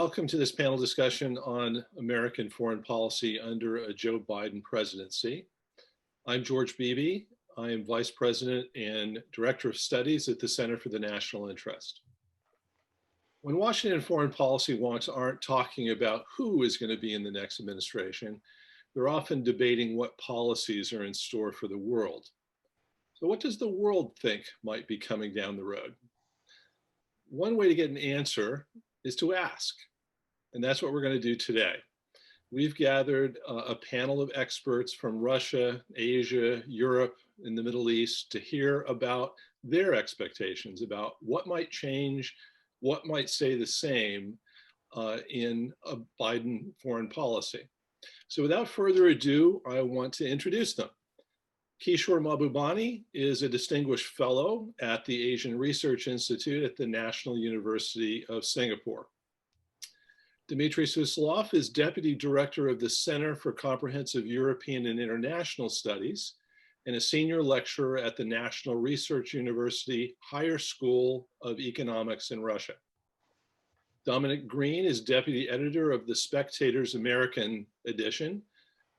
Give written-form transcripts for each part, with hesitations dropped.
Welcome to this panel discussion on American foreign policy under a Joe Biden presidency. I'm George Beebe. I am Vice President and Director of Studies at the Center for the National Interest. When Washington foreign policy wonks aren't talking about who is going to be in the next administration, they're often debating what policies are in store for the world. So what does the world think might be coming down the road? One way to get an answer is to ask. And that's what we're going to do today. We've gathered a panel of experts from Russia, Asia, Europe, and the Middle East to hear about their expectations about what might change, what might stay the same in a Biden foreign policy. So without further ado, I want to introduce them. Kishore Mahbubani is a distinguished fellow at the Asian Research Institute at the National University of Singapore. Dmitry Suslov is Deputy Director of the Center for Comprehensive European and International Studies and a senior lecturer at the National Research University Higher School of Economics in Russia. Dominic is Deputy Editor of The Spectator's American edition,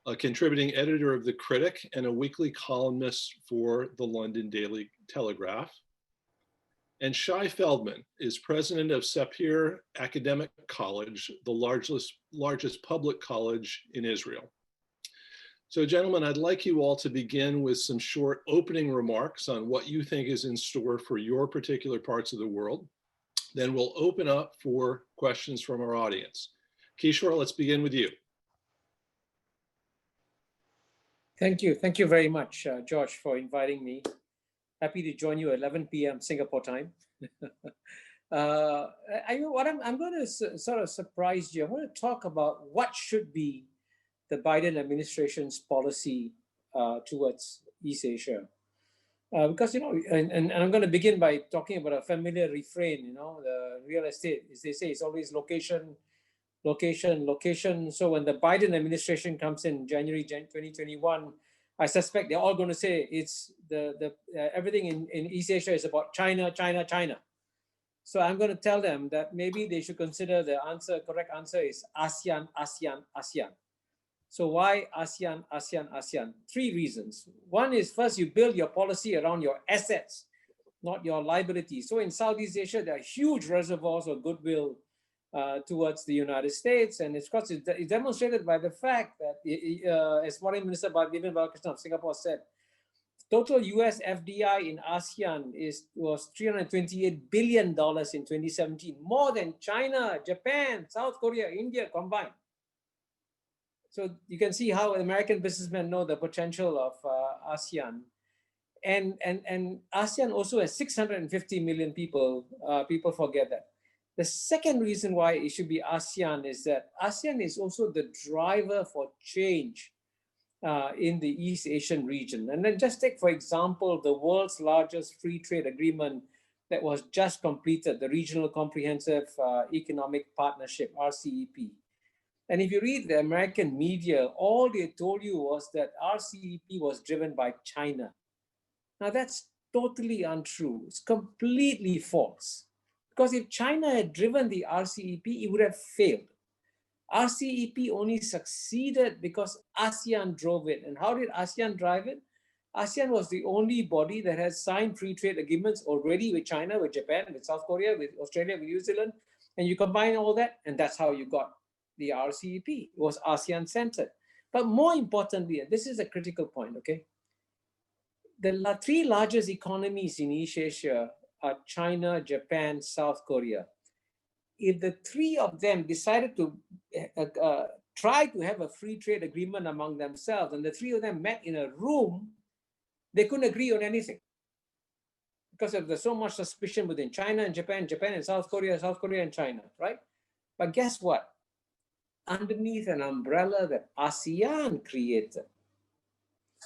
a contributing editor of The Critic, and a weekly columnist for the London Daily Telegraph. And Shai Feldman is president of Sapir Academic College, the largest public college in Israel. So gentlemen, I'd like you all to begin with some short opening remarks on what you think is in store for your particular parts of the world. Then we'll open up for questions from our audience. Kishore, let's begin with you. Thank you. Thank you very much, George, for inviting me. Happy to join you at 11 p.m. Singapore time. I'm going to sort of surprise you. I want to talk about what should be the Biden administration's policy towards East Asia. Because, and I'm going to begin by talking about a familiar refrain, the real estate, as they say, it's always location, location, location. So when the Biden administration comes in January 2021, I suspect they're all going to say it's everything in East Asia is about China, China, China. So I'm going to tell them that maybe they should consider the correct answer is ASEAN, ASEAN, ASEAN. So why ASEAN, ASEAN, ASEAN? Three reasons. One is first, you build your policy around your assets, not your liabilities. So in Southeast Asia, there are huge reservoirs of goodwill towards the United States, and it's demonstrated by the fact that, as Foreign Minister Balakrishnan of Singapore said, total US FDI in ASEAN was $328 billion in 2017, more than China, Japan, South Korea, India combined. So you can see how American businessmen know the potential of ASEAN. And ASEAN also has 650 million people. People forget that. The second reason why it should be ASEAN is that ASEAN is also the driver for change in the East Asian region. And then just take, for example, the world's largest free trade agreement that was just completed, the Regional Comprehensive Economic Partnership, RCEP. And if you read the American media, all they told you was that RCEP was driven by China. Now that's totally untrue. It's completely false. Because if China had driven the RCEP, it would have failed. RCEP only succeeded because ASEAN drove it. And how did ASEAN drive it? ASEAN was the only body that has signed free trade agreements already with China, with Japan, with South Korea, with Australia, with New Zealand. And you combine all that, and that's how you got the RCEP. It was ASEAN-centered. But more importantly, and this is a critical point, okay? The three largest economies in East Asia are China, Japan, South Korea. If the three of them decided to try to have a free trade agreement among themselves, and the three of them met in a room, they couldn't agree on anything. Because there's so much suspicion within China and Japan, Japan and South Korea and China, right? But guess what? Underneath an umbrella that ASEAN created,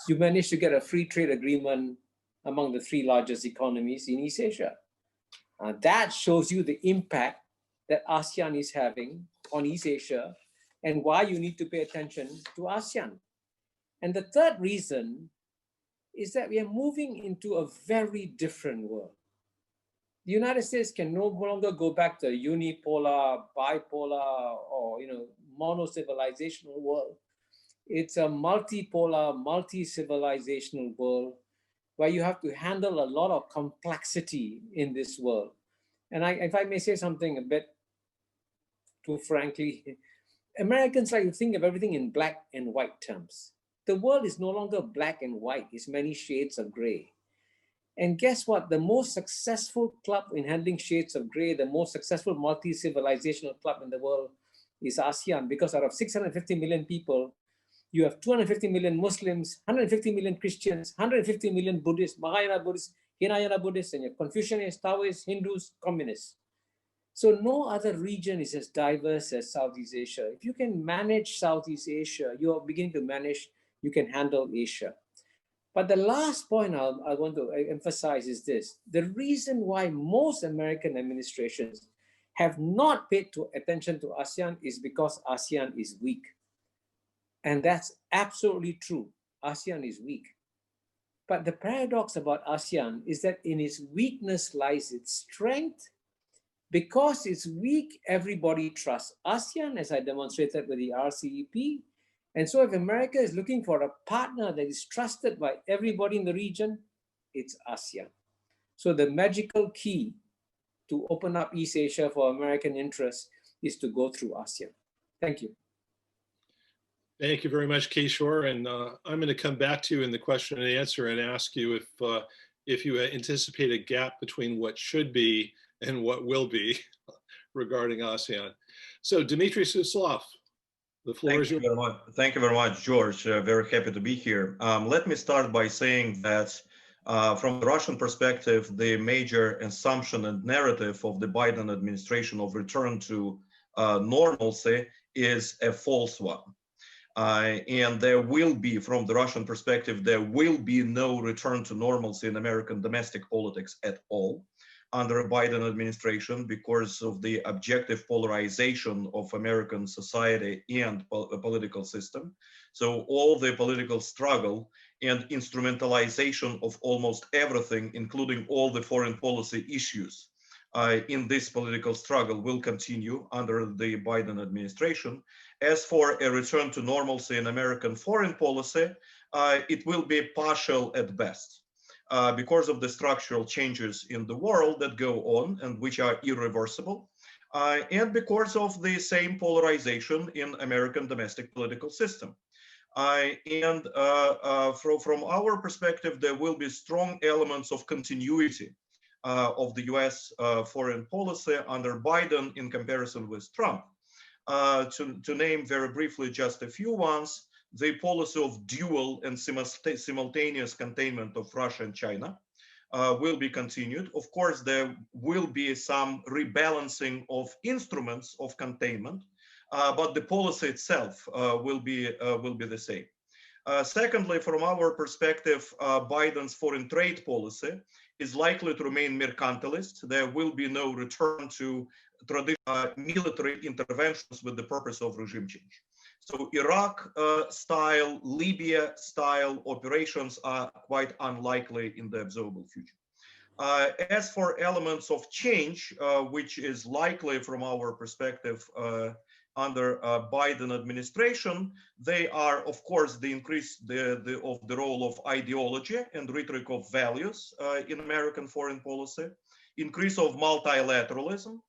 you managed to get a free trade agreement among the three largest economies in East Asia. That shows you the impact that ASEAN is having on East Asia and why you need to pay attention to ASEAN. And the third reason is that we are moving into a very different world. the United States can no longer go back to a unipolar, bipolar, or mono-civilizational world. It's a multipolar, multi-civilizational world where you have to handle a lot of complexity in this world. And if I may say something a bit too frankly, Americans like to think of everything in black and white terms. The world is no longer black and white, it's many shades of gray. And guess what? The most successful club in handling shades of gray, the most successful multi-civilizational club in the world is ASEAN, because out of 650 million people, you have 250 million Muslims, 150 million Christians, 150 million Buddhists, Mahayana Buddhists, Hinayana Buddhists, and you have Confucianists, Taoists, Hindus, communists. So no other region is as diverse as Southeast Asia. If you can manage Southeast Asia, you are beginning to manage, you can handle Asia. But the last point I want to emphasize is this. The reason why most American administrations have not paid attention to ASEAN is because ASEAN is weak. And that's absolutely true. ASEAN is weak. But the paradox about ASEAN is that in its weakness lies its strength. Because it's weak, everybody trusts ASEAN, as I demonstrated with the RCEP. And so if America is looking for a partner that is trusted by everybody in the region, it's ASEAN. So the magical key to open up East Asia for American interests is to go through ASEAN. Thank you. Thank you very much, Kishore. And I'm going to come back to you in the question and answer and ask you if you anticipate a gap between what should be and what will be regarding ASEAN. So Dmitry Suslov, the floor is yours. Thank you very much, George. Very happy to be here. Let me start by saying that from the Russian perspective, the major assumption and narrative of the Biden administration of return to normalcy is a false one. And there will be, from the Russian perspective, there will be no return to normalcy in American domestic politics at all under a Biden administration because of the objective polarization of American society and political system. So all the political struggle and instrumentalization of almost everything, including all the foreign policy issues in this political struggle will continue under the Biden administration. As for a return to normalcy in American foreign policy, it will be partial at best. Because of the structural changes in the world that go on and which are irreversible, and because of the same polarization in American domestic political system. From our perspective, there will be strong elements of continuity of the US foreign policy under Biden in comparison with Trump. To name very briefly just a few ones, the policy of dual and simultaneous containment of Russia and China will be continued. Of course, there will be some rebalancing of instruments of containment, but the policy itself will be the same. Secondly, from our perspective, Biden's foreign trade policy is likely to remain mercantilist. There will be no return to traditional military interventions with the purpose of regime change. So Iraq-style, Libya-style operations are quite unlikely in the observable future. As for elements of change, which is likely from our perspective under Biden administration, they are, of course, the increase of the role of ideology and rhetoric of values in American foreign policy, increase of multilateralism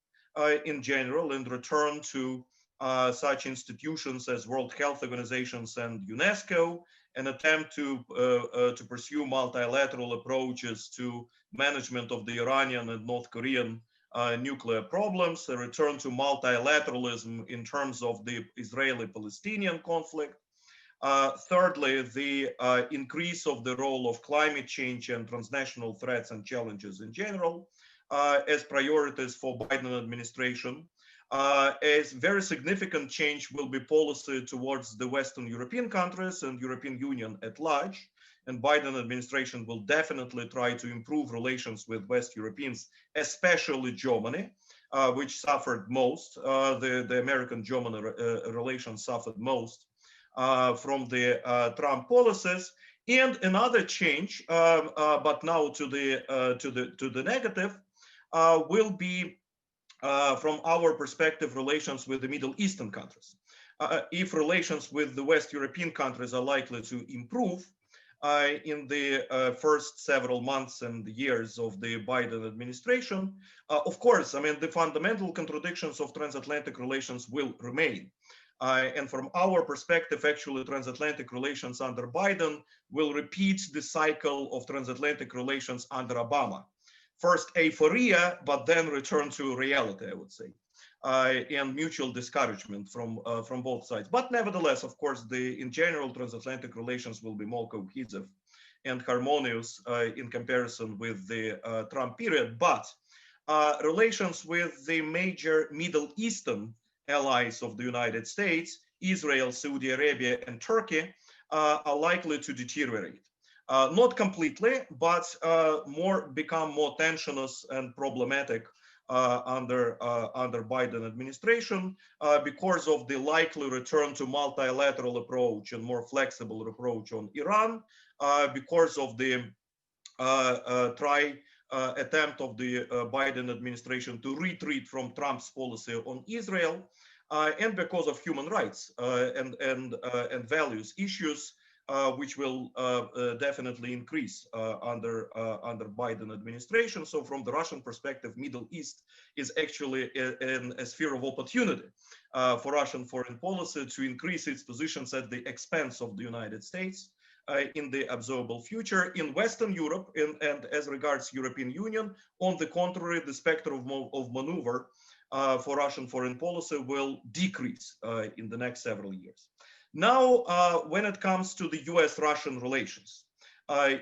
in general, and return to such institutions as World Health Organizations and UNESCO, an attempt to pursue multilateral approaches to management of the Iranian and North Korean nuclear problems, a return to multilateralism in terms of the Israeli-Palestinian conflict. Thirdly, the increase of the role of climate change and transnational threats and challenges in general as priorities for Biden administration. A very significant change will be policy towards the Western European countries and European Union at large. And Biden administration will definitely try to improve relations with West Europeans, especially Germany, which suffered most. The American-German relations suffered most from the Trump policies. And another change, but now to the negative, will be, from our perspective, relations with the Middle Eastern countries. If relations with the West European countries are likely to improve in the first several months and years of the Biden administration, of course, I mean, the fundamental contradictions of transatlantic relations will remain. And from our perspective, actually, transatlantic relations under Biden will repeat the cycle of transatlantic relations under Obama. First euphoria, but then return to reality, I would say, and mutual discouragement from both sides. But nevertheless, of course, in general, transatlantic relations will be more cohesive and harmonious in comparison with the Trump period. But relations with the major Middle Eastern allies of the United States, Israel, Saudi Arabia, and Turkey, are likely to deteriorate. Not completely, but become more tensionous and problematic under Biden administration because of the likely return to multilateral approach and more flexible approach on Iran, because of the attempt of the Biden administration to retreat from Trump's policy on Israel, and because of human rights and values issues, which will definitely increase under Biden administration. So from the Russian perspective, Middle East is actually a sphere of opportunity for Russian foreign policy to increase its positions at the expense of the United States in the observable future. In Western Europe and as regards European Union, on the contrary, the spectrum of maneuver for Russian foreign policy will decrease in the next several years. Now, when it comes to the US-Russian relations,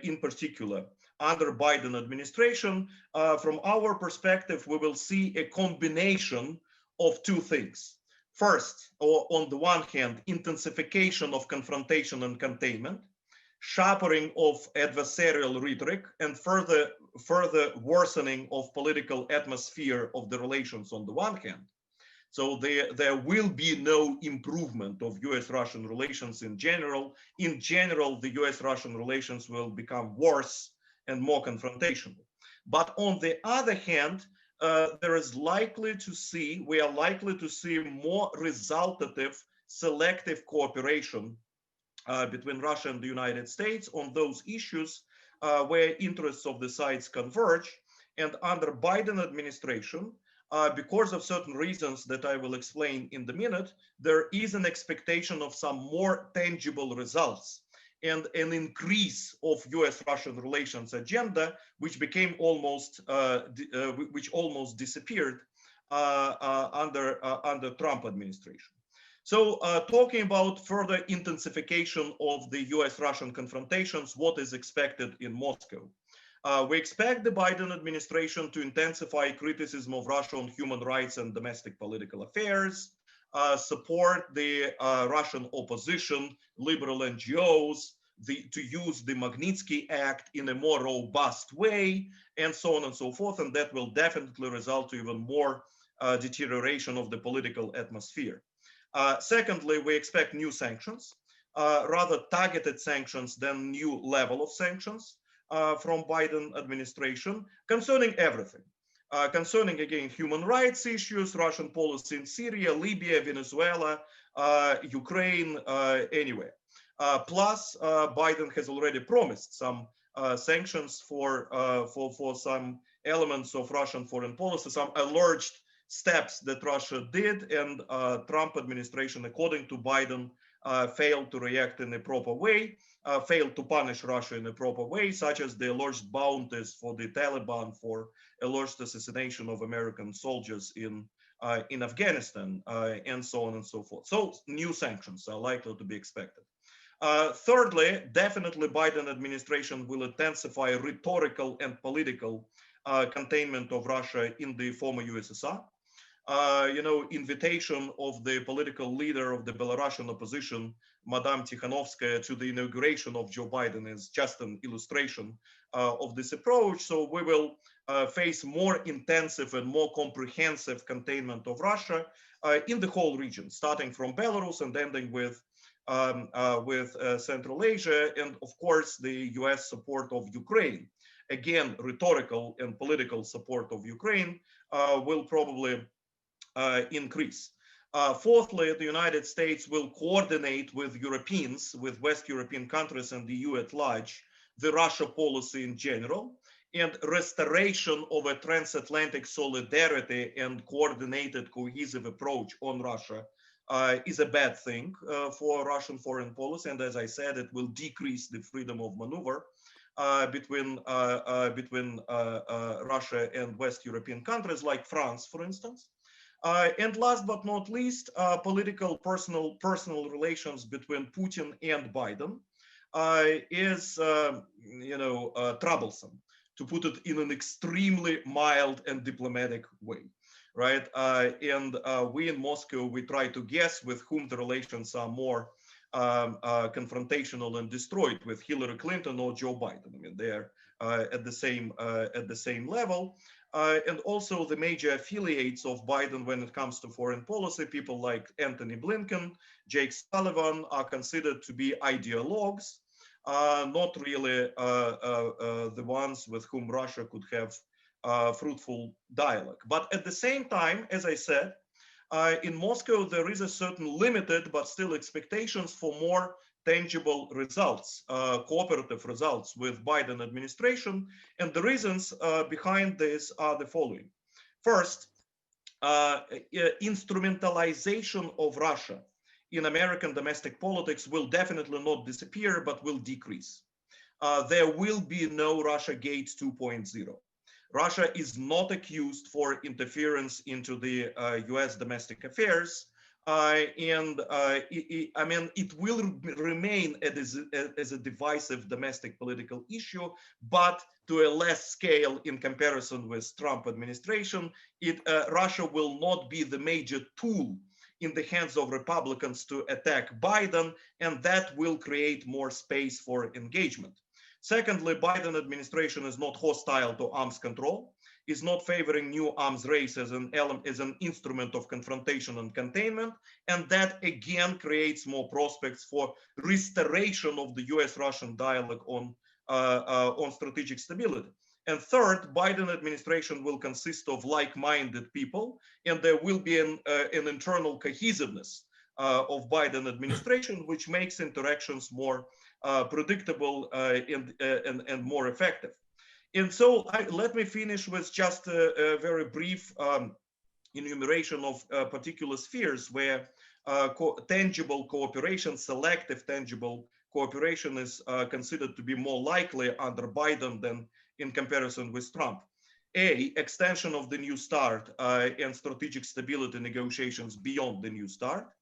in particular, under Biden administration, from our perspective, we will see a combination of two things. First, on the one hand, intensification of confrontation and containment, sharpening of adversarial rhetoric, and further worsening of political atmosphere of the relations on the one hand. So there will be no improvement of US-Russian relations in general. In general, the US-Russian relations will become worse and more confrontational. But on the other hand, we are likely to see more resultative, selective cooperation between Russia and the United States on those issues where interests of the sides converge. And under Biden administration, because of certain reasons that I will explain in a minute, there is an expectation of some more tangible results and an increase of US-Russian relations agenda, which became almost disappeared under Trump administration. So talking about further intensification of the US-Russian confrontations, what is expected in Moscow? We expect the Biden administration to intensify criticism of Russia on human rights and domestic political affairs, support the Russian opposition, liberal NGOs, to use the Magnitsky Act in a more robust way, and so on and so forth. And that will definitely result to even more deterioration of the political atmosphere. Secondly, we expect new sanctions, rather targeted sanctions than new level of sanctions from Biden administration concerning everything. Concerning, again, human rights issues, Russian policy in Syria, Libya, Venezuela, Ukraine, anywhere. Plus, Biden has already promised some sanctions for some elements of Russian foreign policy, some alleged steps that Russia did, and Trump administration, according to Biden, failed to react in a proper way, failed to punish Russia in a proper way, such as the alleged bounties for the Taliban for alleged assassination of American soldiers in Afghanistan, and so on and so forth. So new sanctions are likely to be expected. Thirdly, definitely Biden administration will intensify rhetorical and political containment of Russia in the former USSR. Invitation of the political leader of the Belarusian opposition, Madame Tikhanovskaya, to the inauguration of Joe Biden is just an illustration of this approach. So we will face more intensive and more comprehensive containment of Russia in the whole region, starting from Belarus and ending with Central Asia, and of course the US support of Ukraine. again, rhetorical and political support of Ukraine will probably increase. Fourthly, the United States will coordinate with Europeans, with West European countries and the EU at large, the Russia policy in general, and restoration of a transatlantic solidarity and coordinated, cohesive approach on Russia is a bad thing for Russian foreign policy. And as I said, it will decrease the freedom of maneuver between Russia and West European countries like France, for instance. And last but not least, political personal relations between Putin and Biden is troublesome, to put it in an extremely mild and diplomatic way, right? And we in Moscow, we try to guess with whom the relations are more confrontational and destroyed, with Hillary Clinton or Joe Biden. I mean, they're at the same level. And also the major affiliates of Biden when it comes to foreign policy, people like Anthony Blinken, Jake Sullivan, are considered to be ideologues, not really the ones with whom Russia could have fruitful dialogue. But at the same time, as I said, in Moscow, there is a certain limited but still expectations for more tangible results, cooperative results with Biden administration. And the reasons behind this are the following. First, instrumentalization of Russia in American domestic politics will definitely not disappear, but will decrease. There will be no Russia Gate 2.0. Russia is not accused for interference into the US domestic affairs. I mean, it will remain as a divisive domestic political issue, but to a less scale in comparison with Trump administration. Russia will not be the major tool in the hands of Republicans to attack Biden, and that will create more space for engagement. Secondly, Biden administration is not hostile to arms control, is not favoring new arms race as an instrument of confrontation and containment, and that again creates more prospects for restoration of the US-Russian dialogue on strategic stability. And third, Biden administration will consist of like-minded people, and there will be an internal cohesiveness of Biden administration, which makes interactions more predictable and more effective. And so let me finish with just a very brief enumeration of particular spheres where tangible cooperation, selective tangible cooperation is considered to be more likely under Biden than in comparison with Trump. A, extension of the New START and strategic stability negotiations beyond the New START.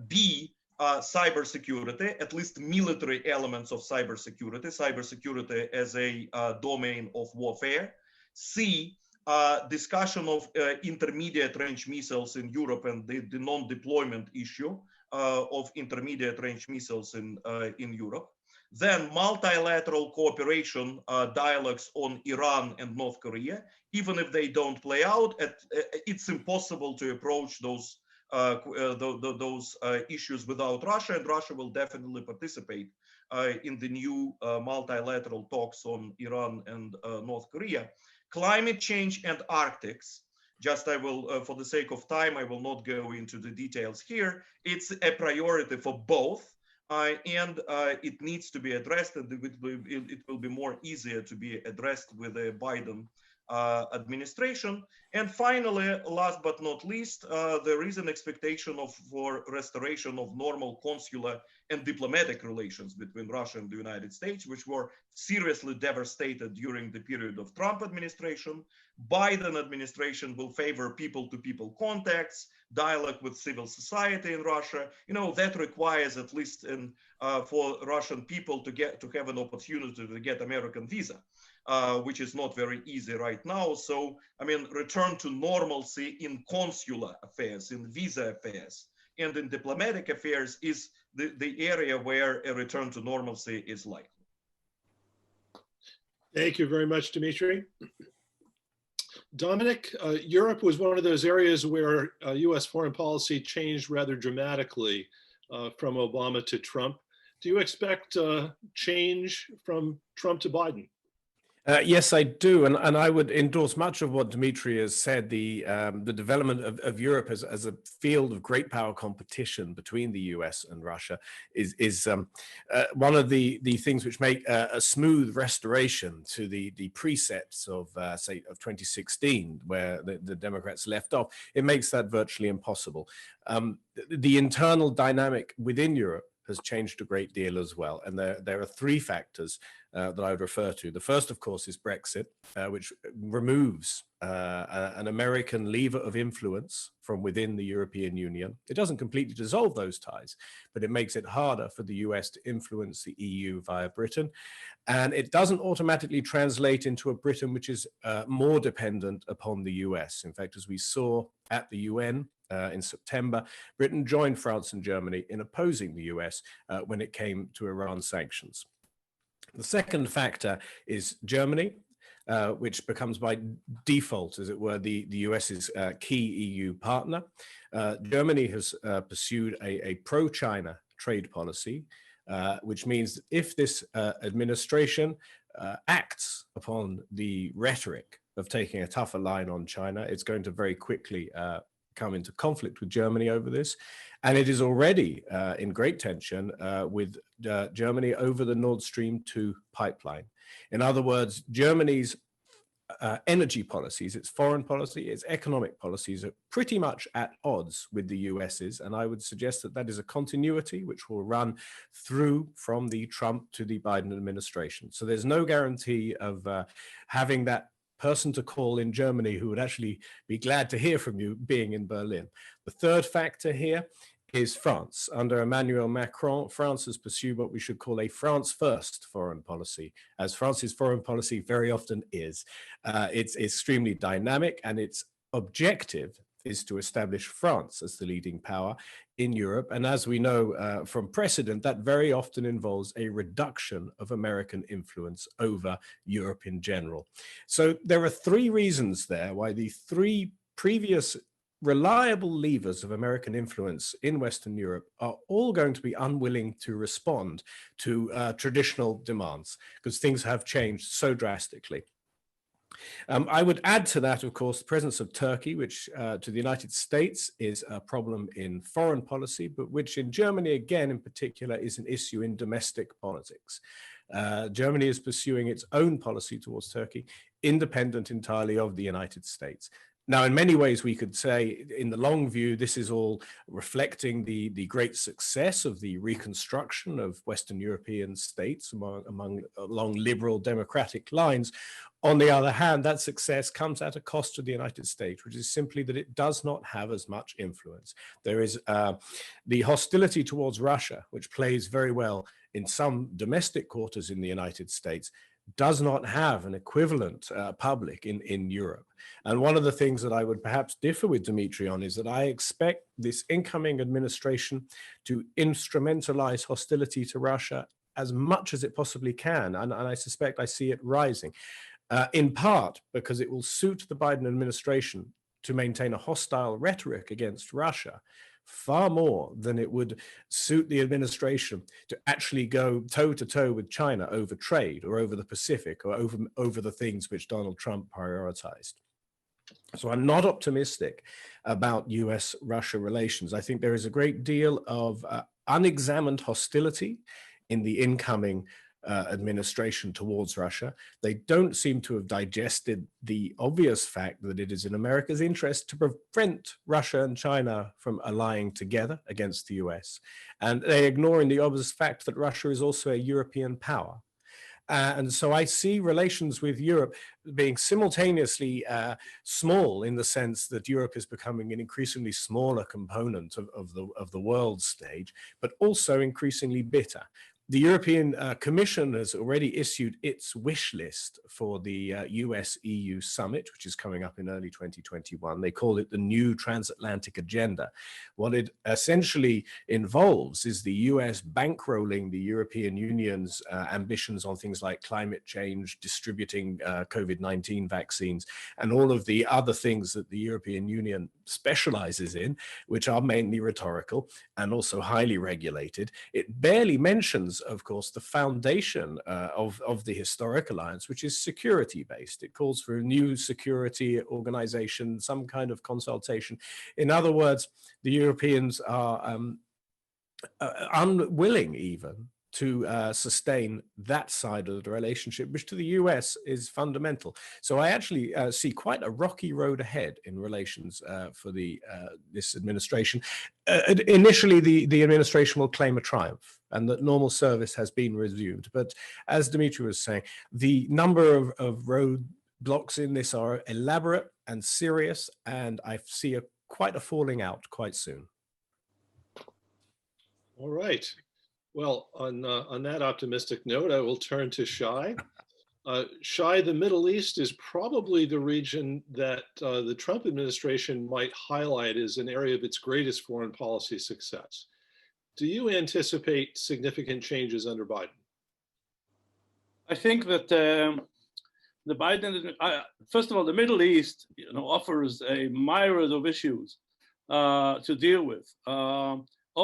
B, cybersecurity, at least military elements of cybersecurity as a domain of warfare. C, discussion of intermediate range missiles in Europe and the non-deployment issue of intermediate range missiles in Europe. Then multilateral cooperation dialogues on Iran and North Korea. Even if they don't play out, it's impossible to approach those issues without Russia, and Russia will definitely participate in the new multilateral talks on Iran and North Korea. Climate change and Arctics. Just I will, for the sake of time, I will not go into the details here. It's a priority for both, and it needs to be addressed, and it will be more easier to be addressed with a Biden administration. And finally, last but not least, there is an expectation for restoration of normal consular and diplomatic relations between Russia and the United States, which were seriously devastated during the period of Trump administration. Biden administration will favor people-to-people contacts, dialogue with civil society in Russia. You know, that requires, at least for Russian people to have an opportunity to get American visa. Which is not very easy right now. So, I mean, return to normalcy in consular affairs, in visa affairs, and in diplomatic affairs is the area where a return to normalcy is likely. Thank you very much, Dmitry. Dominic, Europe was one of those areas where US foreign policy changed rather dramatically from Obama to Trump. Do you expect change from Trump to Biden? Yes, I do, and I would endorse much of what Dmitry has said. The development of Europe as a field of great power competition between the US and Russia is one of the things which make a smooth restoration to the precepts of say of 2016, where the Democrats left off. It makes that virtually impossible. The internal dynamic within Europe has changed a great deal as well, and there are three factors that I would refer to. The first, of course, is Brexit, which removes an American lever of influence from within the European Union. It doesn't completely dissolve those ties, but it makes it harder for the US to influence the EU via Britain. And it doesn't automatically translate into a Britain which is more dependent upon the US. In fact, as we saw at the UN in September, Britain joined France and Germany in opposing the US when it came to Iran sanctions. The second factor is Germany, which becomes by default, as it were, the US's key EU partner. Germany has pursued a pro-China trade policy, which means if this administration acts upon the rhetoric of taking a tougher line on China, it's going to very quickly come into conflict with Germany over this. And it is already in great tension with Germany over the Nord Stream 2 pipeline. In other words, Germany's energy policies, its foreign policy, its economic policies are pretty much at odds with the US's. And I would suggest that that is a continuity which will run through from the Trump to the Biden administration. So there's no guarantee of having that person to call in Germany who would actually be glad to hear from you being in Berlin. The third factor here is France. Under Emmanuel Macron, France has pursued what we should call a France first foreign policy, as France's foreign policy very often is. It's extremely dynamic, and its objective is to establish France as the leading power in Europe. And as we know from precedent, that very often involves a reduction of American influence over Europe in general. So there are three reasons there why the three previous reliable levers of American influence in Western Europe are all going to be unwilling to respond to traditional demands, because things have changed so drastically. I would add to that, of course, the presence of Turkey, which to the United States is a problem in foreign policy, but which in Germany, again, in particular, is an issue in domestic politics. Germany is pursuing its own policy towards Turkey, independent entirely of the United States. Now, in many ways, we could say in the long view, this is all reflecting the great success of the reconstruction of Western European states along liberal democratic lines. On the other hand, that success comes at a cost to the United States, which is simply that it does not have as much influence. There is the hostility towards Russia, which plays very well in some domestic quarters in the United States, does not have an equivalent public in Europe. And one of the things that I would perhaps differ with Dmitry on is that I expect this incoming administration to instrumentalize hostility to Russia as much as it possibly can. And I suspect I see it rising, in part because it will suit the Biden administration to maintain a hostile rhetoric against Russia far more than it would suit the administration to actually go toe-to-toe with China over trade or over the Pacific or over the things which Donald Trump prioritized. So I'm not optimistic about US-Russia relations. I think there is a great deal of unexamined hostility in the incoming administration towards Russia. They don't seem to have digested the obvious fact that it is in America's interest to prevent Russia and China from allying together against the US. And they're ignoring the obvious fact that Russia is also a European power. And so I see relations with Europe being simultaneously small, in the sense that Europe is becoming an increasingly smaller component of the world stage, but also increasingly bitter. The European Commission has already issued its wish list for the US-EU summit, which is coming up in early 2021. They call it the New Transatlantic Agenda. What it essentially involves is the US bankrolling the European Union's ambitions on things like climate change, distributing COVID-19 vaccines, and all of the other things that the European Union specializes in, which are mainly rhetorical and also highly regulated. It barely mentions because, of course, the foundation of the historic alliance, which is security-based. It calls for a new security organization, some kind of consultation. In other words, the Europeans are unwilling even to sustain that side of the relationship, which to the US is fundamental. So I actually see quite a rocky road ahead in relations for this administration. Initially, the administration will claim a triumph and that normal service has been resumed. But as Dmitry was saying, the number of roadblocks in this are elaborate and serious, and I see quite a falling out quite soon. All right. Well, on that optimistic note, I will turn to Shai. Shai, the Middle East is probably the region that the Trump administration might highlight as an area of its greatest foreign policy success. Do you anticipate significant changes under Biden? I think that the Biden, first of all, the Middle East, offers a myriad of issues to deal with.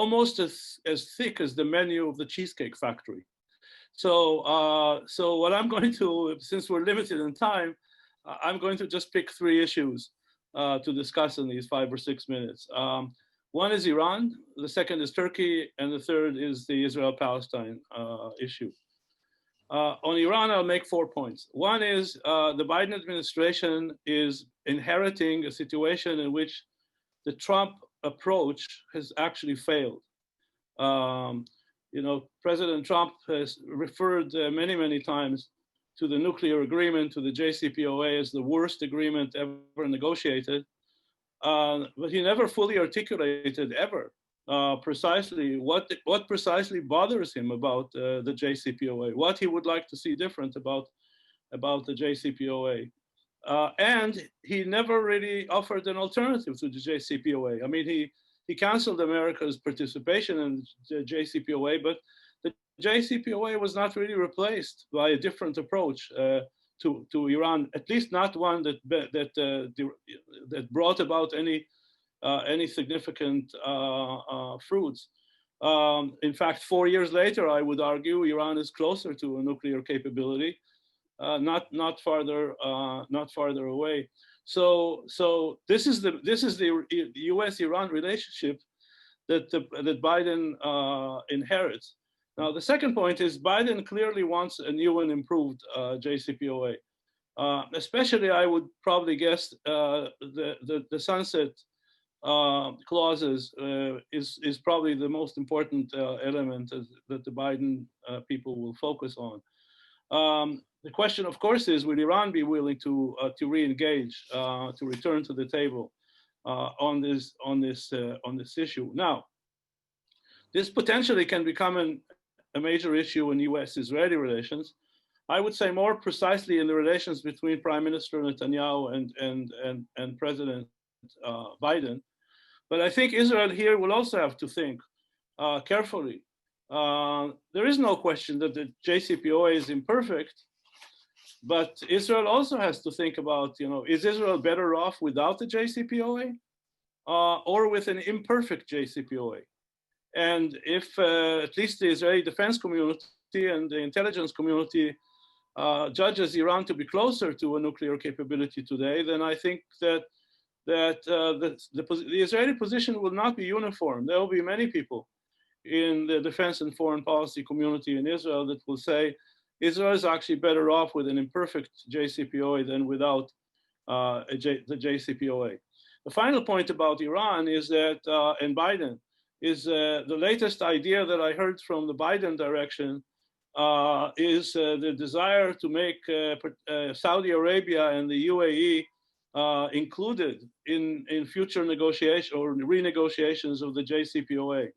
Almost as thick as the menu of the Cheesecake Factory. So what I'm going to, since we're limited in time, I'm going to just pick 3 issues to discuss in these 5 or 6 minutes. One is Iran, the second is Turkey, and the third is the Israel-Palestine issue. On Iran, I'll make 4 points. One is the Biden administration is inheriting a situation in which the Trump approach has actually failed. President Trump has referred many times to the nuclear agreement, to the JCPOA as the worst agreement ever negotiated, but he never fully articulated ever precisely what precisely bothers him about the JCPOA, what he would like to see different about the JCPOA. And he never really offered an alternative to the JCPOA. I mean, he canceled America's participation in the JCPOA, but the JCPOA was not really replaced by a different approach to Iran, at least not one that brought about any significant fruits. In fact, 4 years later, I would argue Iran is closer to a nuclear capability. Not farther away. So this is the U.S.-Iran relationship that Biden inherits. Now the second point is Biden clearly wants a new and improved JCPOA. Especially, I would probably guess the sunset clauses is probably the most important element that the Biden people will focus on. The question, of course, is will Iran be willing to re-engage, to return to the table on this issue? Now, this potentially can become a major issue in U.S.-Israeli relations. I would say more precisely in the relations between Prime Minister Netanyahu and President Biden. But I think Israel here will also have to think carefully. There is no question that the JCPOA is imperfect, but Israel also has to think about, is Israel better off without the JCPOA or with an imperfect JCPOA? And if at least the Israeli defense community and the intelligence community judges Iran to be closer to a nuclear capability today, then I think that the Israeli position will not be uniform. There will be many people in the defense and foreign policy community in Israel that will say Israel is actually better off with an imperfect JCPOA than without the JCPOA. The final point about Iran is that, and Biden, is the latest idea that I heard from the Biden direction is the desire to make Saudi Arabia and the UAE included in future negotiations or renegotiations of the JCPOA.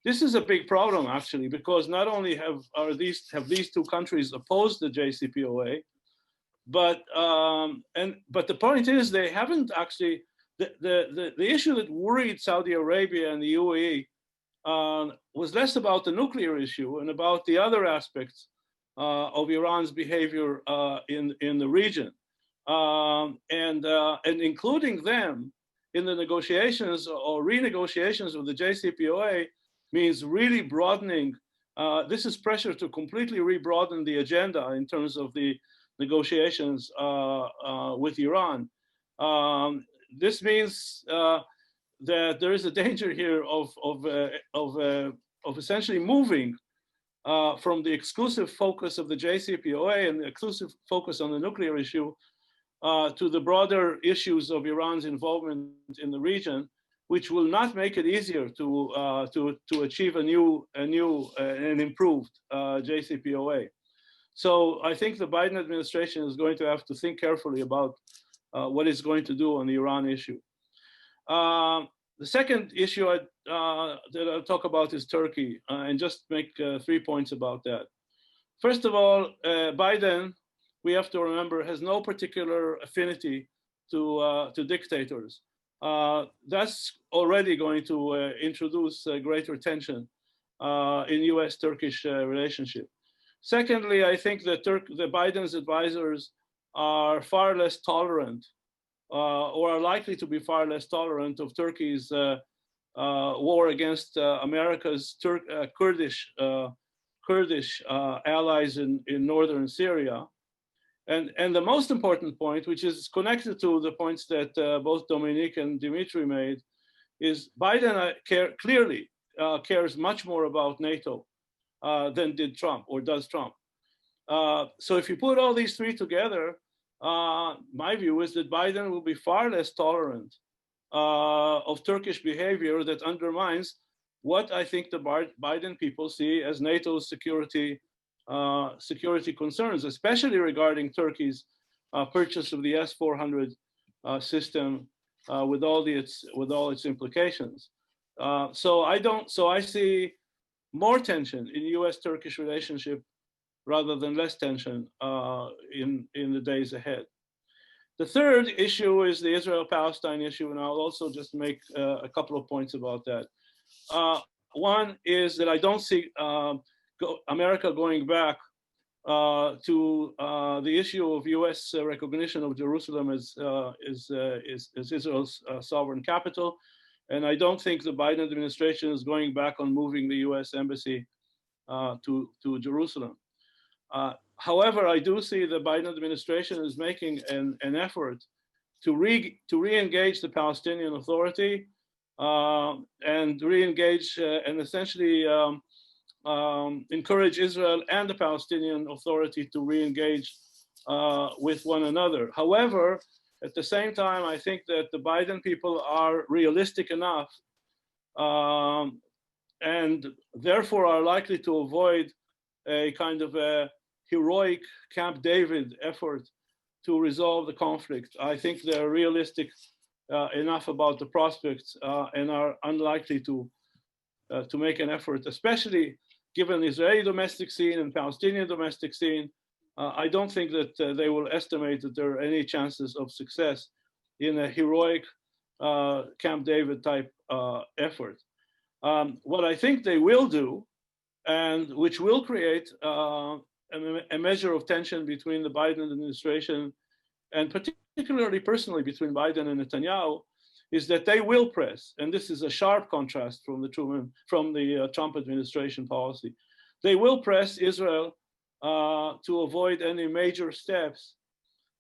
This is a big problem, actually, because not only have these two countries opposed the JCPOA, but the point is they haven't actually. The issue that worried Saudi Arabia and the UAE was less about the nuclear issue and about the other aspects of Iran's behavior in the region, and including them in the negotiations or renegotiations of the JCPOA means really broadening This is pressure to completely rebroaden the agenda in terms of the negotiations with Iran. This means that there is a danger here of essentially moving from the exclusive focus of the JCPOA and the exclusive focus on the nuclear issue to the broader issues of Iran's involvement in the region, which will not make it easier to achieve an improved JCPOA. So I think the Biden administration is going to have to think carefully about what it's going to do on the Iran issue. The second issue that I'll talk about is Turkey, and just make 3 points about that. First of all, Biden, we have to remember, has no particular affinity to dictators. That's already going to introduce greater tension in US-Turkish relationship. Secondly, I think that Biden's advisors are far less tolerant or are likely to be far less tolerant of Turkey's war against America's Kurdish allies in northern Syria. And the most important point, which is connected to the points that both Dominic and Dmitry made, is Biden clearly cares much more about NATO than did Trump or does Trump. So if you put all these three together, my view is that Biden will be far less tolerant of Turkish behavior that undermines what I think the Biden people see as NATO's security concerns, especially regarding Turkey's purchase of the S-400 system with all its implications. So I see more tension in U.S.-Turkish relationship rather than less tension in the days ahead. The third issue is the Israel-Palestine issue, and I'll also just make a couple of points about that. One is that I don't see America going back to the issue of U.S. recognition of Jerusalem as Israel's sovereign capital, and I don't think the Biden administration is going back on moving the U.S. embassy to Jerusalem. However, I do see the Biden administration is making an effort to re-engage the Palestinian Authority and re-engage and essentially encourage Israel and the Palestinian Authority to re-engage with one another. However, at the same time, I think that the Biden people are realistic enough and therefore are likely to avoid a kind of a heroic Camp David effort to resolve the conflict. I think they're realistic enough about the prospects and are unlikely to make an effort, especially given the Israeli domestic scene and Palestinian domestic scene. I don't think that they will estimate that there are any chances of success in a heroic Camp David type effort. What I think they will do, and which will create a measure of tension between the Biden administration and particularly personally between Biden and Netanyahu, is that they will press, and this is a sharp contrast from the Trump administration policy. They will press Israel to avoid any major steps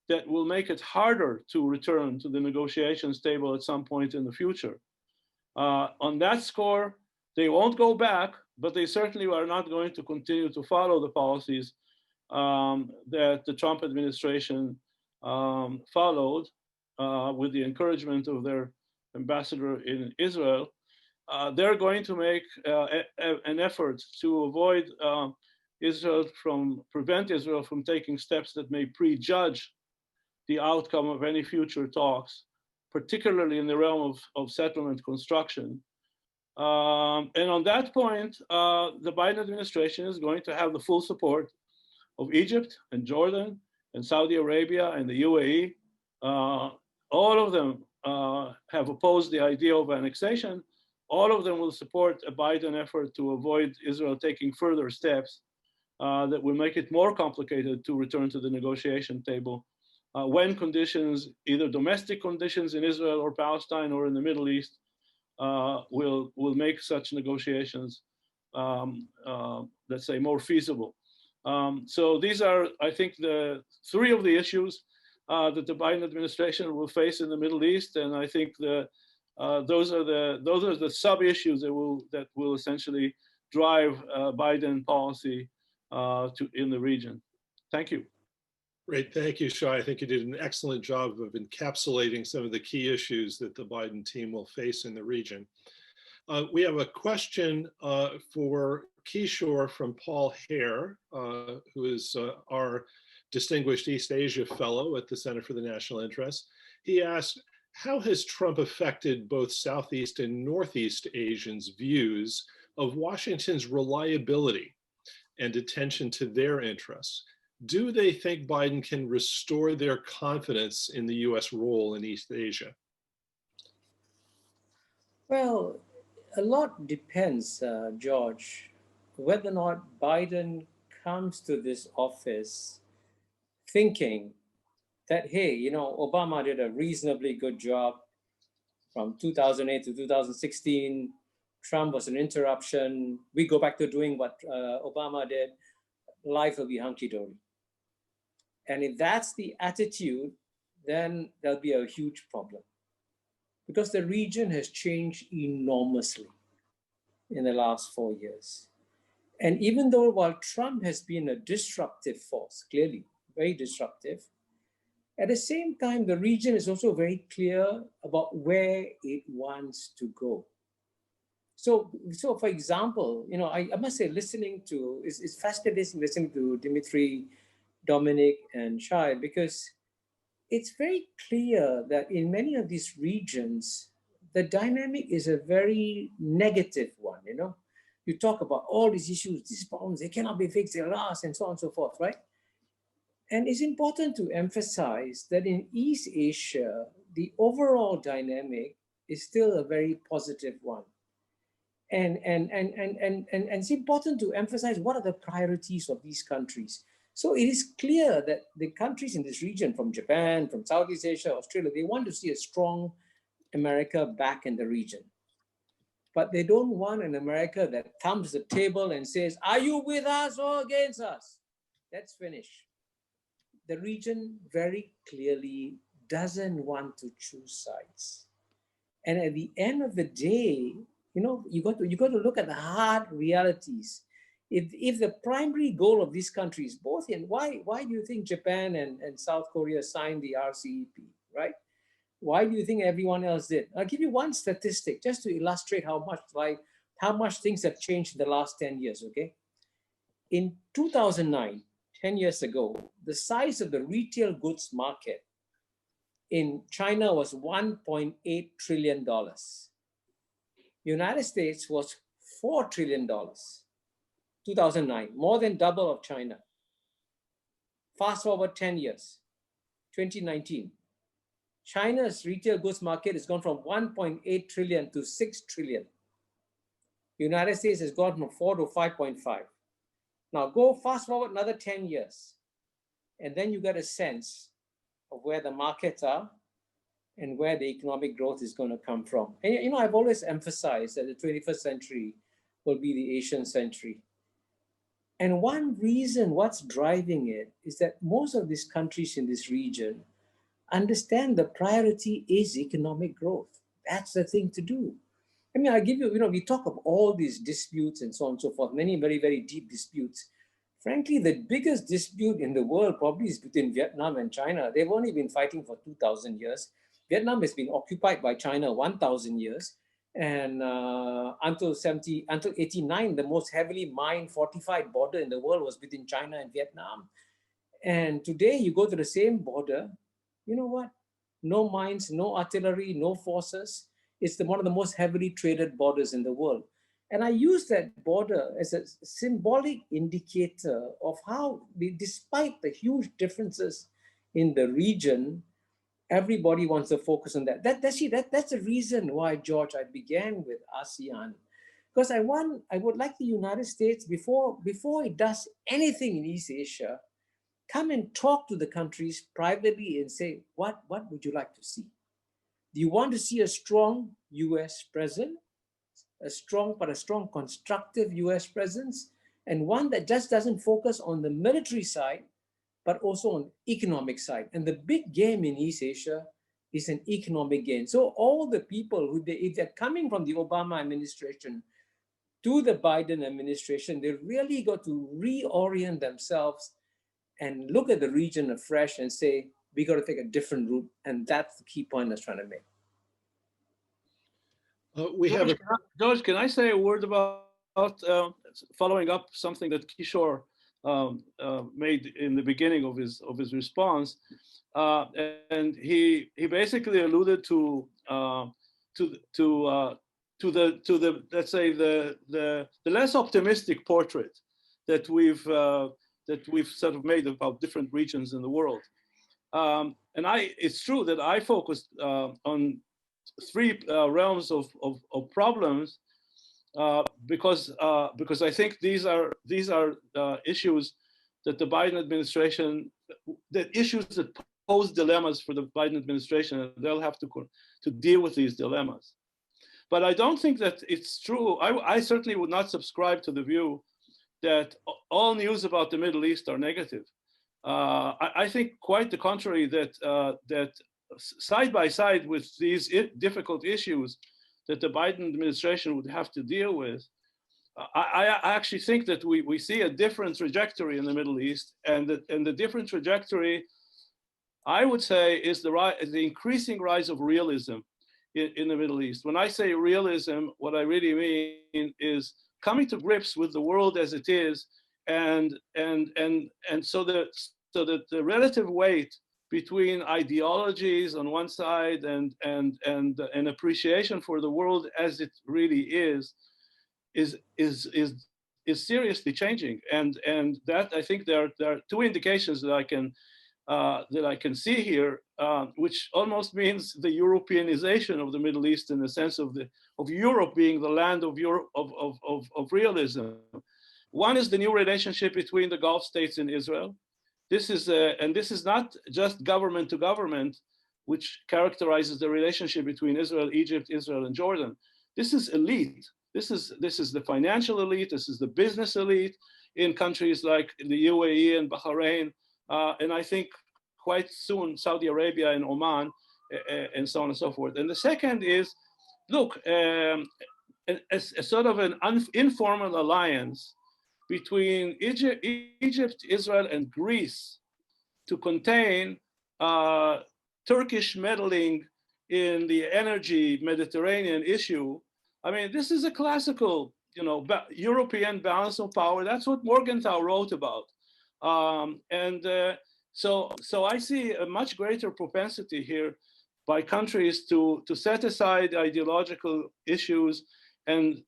that will make it harder to return to the negotiations table at some point in the future. On that score, they won't go back, but they certainly are not going to continue to follow the policies that the Trump administration followed with the encouragement of their ambassador in Israel. They're going to make an effort to avoid prevent Israel from taking steps that may prejudge the outcome of any future talks, particularly in the realm of settlement construction. And on that point, the Biden administration is going to have the full support of Egypt and Jordan and Saudi Arabia and the UAE. All of them have opposed the idea of annexation. All of them will support a Biden effort to avoid Israel taking further steps that will make it more complicated to return to the negotiation table when conditions, either domestic conditions in Israel or Palestine or in the Middle East, will make such negotiations let's say, more feasible. So these are, I think, the three of the issues that the Biden administration will face in the Middle East, and I think those are the sub issues that will essentially drive Biden policy in the region. Thank you. Great, thank you, Shai. I think you did an excellent job of encapsulating some of the key issues that the Biden team will face in the region. We have a question for Kishore from Paul Hare, who is our Distinguished East Asia Fellow at the Center for the National Interest. He asked, how has Trump affected both Southeast and Northeast Asians' views of Washington's reliability and attention to their interests? Do they think Biden can restore their confidence in the US role in East Asia? Well, a lot depends, George, whether or not Biden comes to this office thinking that, hey, you know, Obama did a reasonably good job from 2008 to 2016. Trump was an interruption. We go back to doing what Obama did. Life will be hunky-dory. And if that's the attitude, then there'll be a huge problem, because the region has changed enormously in the last 4 years. And even though while Trump has been a disruptive force, clearly very disruptive, at the same time, the region is also very clear about where it wants to go. So for example, you know, I must say, it's fascinating listening to Dmitry, Dominic, and Shai, because it's very clear that in many of these regions, the dynamic is a very negative one, you know? You talk about all these issues, these problems, they cannot be fixed, they'll last, and so on and so forth, right? And it's important to emphasize that in East Asia, the overall dynamic is still a very positive one. And it's important to emphasize what are the priorities of these countries. So it is clear that the countries in this region, from Japan, from Southeast Asia, Australia, they want to see a strong America back in the region. But they don't want an America that comes to the table and says, are you with us or against us? Let's finish. The region very clearly doesn't want to choose sides. And at the end of the day, you know, you got to look at the hard realities. If the primary goal of these countries, both in, why do you think Japan and South Korea signed the RCEP, right? Why do you think everyone else did? I'll give you one statistic just to illustrate how much things have changed in the last 10 years, okay? In 2009, 10 years ago, the size of the retail goods market in China was $1.8 trillion. United States was $4 trillion, 2009, more than double of China. Fast forward 10 years, 2019. China's retail goods market has gone from 1.8 trillion to 6 trillion. United States has gone from 4 to 5.5. Now go fast forward another 10 years, and then you get a sense of where the markets are and where the economic growth is going to come from. And you know, I've always emphasized that the 21st century will be the Asian century. And one reason what's driving it is that most of these countries in this region understand the priority is economic growth. That's the thing to do. I mean, I give you, you know, we talk of all these disputes and so on and so forth, many very, very deep disputes. Frankly, the biggest dispute in the world probably is between Vietnam and China. They've only been fighting for 2,000 years. Vietnam has been occupied by China 1,000 years. And until 89, the most heavily mined, fortified border in the world was between China and Vietnam. And today you go to the same border, you know what? No mines, no artillery, no forces. It's one of the most heavily traded borders in the world. And I use that border as a symbolic indicator of how, despite the huge differences in the region, everybody wants to focus on that. That's the reason why, George, I began with ASEAN. Because I would like the United States, before it does anything in East Asia, come and talk to the countries privately and say, what would you like to see? Do you want to see a strong US presence, a strong constructive US presence, and one that just doesn't focus on the military side, but also on economic side. And the big game in East Asia is an economic gain. So all the people who if they're coming from the Obama administration to the Biden administration, they really got to reorient themselves and look at the region afresh and say, we got to take a different route. And that's the key point I was trying to make. George, can I say a word about following up something that Kishore made in the beginning of his response, and he basically alluded to the let's say the less optimistic portrait that we've sort of made about different regions in the world, and it's true that I focused on three realms of problems. Because I think these are issues that the Biden administration, issues that pose dilemmas for the Biden administration, and they'll have to deal with these dilemmas. But I don't think that it's true. I certainly would not subscribe to the view that all news about the Middle East are negative. I think quite the contrary, that side by side with these difficult issues that the Biden administration would have to deal with, I actually think that we see a different trajectory in the Middle East, and the different trajectory, I would say, is the increasing rise of realism in the Middle East. When I say realism, what I really mean is coming to grips with the world as it is, and so that the relative weight between ideologies on one side and an appreciation for the world as it really is seriously changing, and that I think there are two indications that I can see here, which almost means the Europeanization of the Middle East, in the sense of Europe being the land of realism. One is the new relationship between the Gulf states and Israel. This is not just government to government, which characterizes the relationship between Israel, Egypt, Israel, and Jordan. This is elite. This is the financial elite. This is the business elite in countries like the UAE and Bahrain, and I think quite soon Saudi Arabia and Oman, and so on and so forth. And the second is, look, a sort of an informal alliance between Egypt, Israel, and Greece to contain Turkish meddling in the energy Mediterranean issue. I mean, this is a classical, European balance of power. That's what Morgenthau wrote about. So I see a much greater propensity here by countries to set aside ideological issues and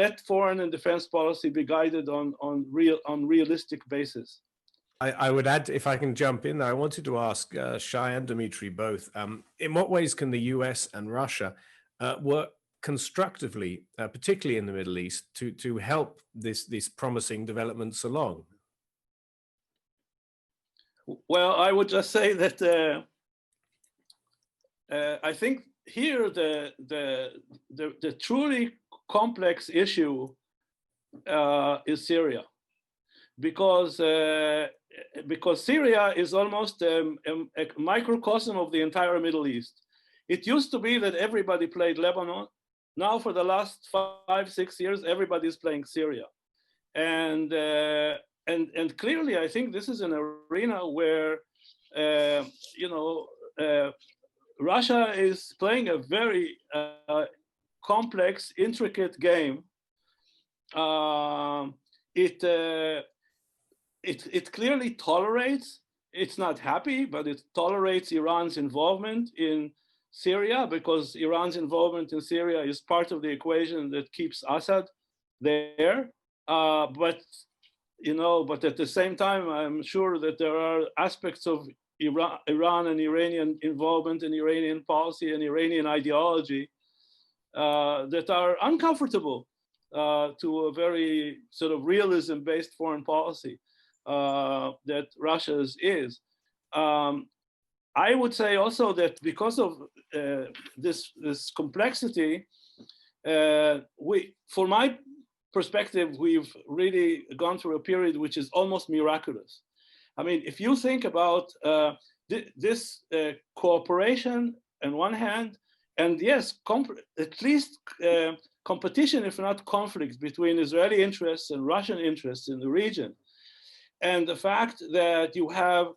let foreign and defense policy be guided on realistic basis. I would add, if I can jump in there, I wanted to ask Shai and Dmitry both, in what ways can the US and Russia work constructively, particularly in the Middle East, to help these promising developments along? Well, I would just say that I think here the truly complex issue is Syria, because Syria is almost a microcosm of the entire Middle East. It used to be that everybody played Lebanon. Now, for the last 5-6 years, everybody's playing Syria, and clearly, I think this is an arena where Russia is playing a very complex, intricate game. It clearly tolerates. It's not happy, but it tolerates Iran's involvement in Syria, because Iran's involvement in Syria is part of the equation that keeps Assad there. But at the same time, I'm sure that there are aspects of Iran and Iranian involvement in Iranian policy and Iranian ideology that are uncomfortable to a very sort of realism-based foreign policy that Russia's is. I would say also that because of this complexity, From my perspective, we've really gone through a period which is almost miraculous. I mean, if you think about this cooperation on one hand, and yes, at least competition, if not conflict, between Israeli interests and Russian interests in the region, and the fact that you have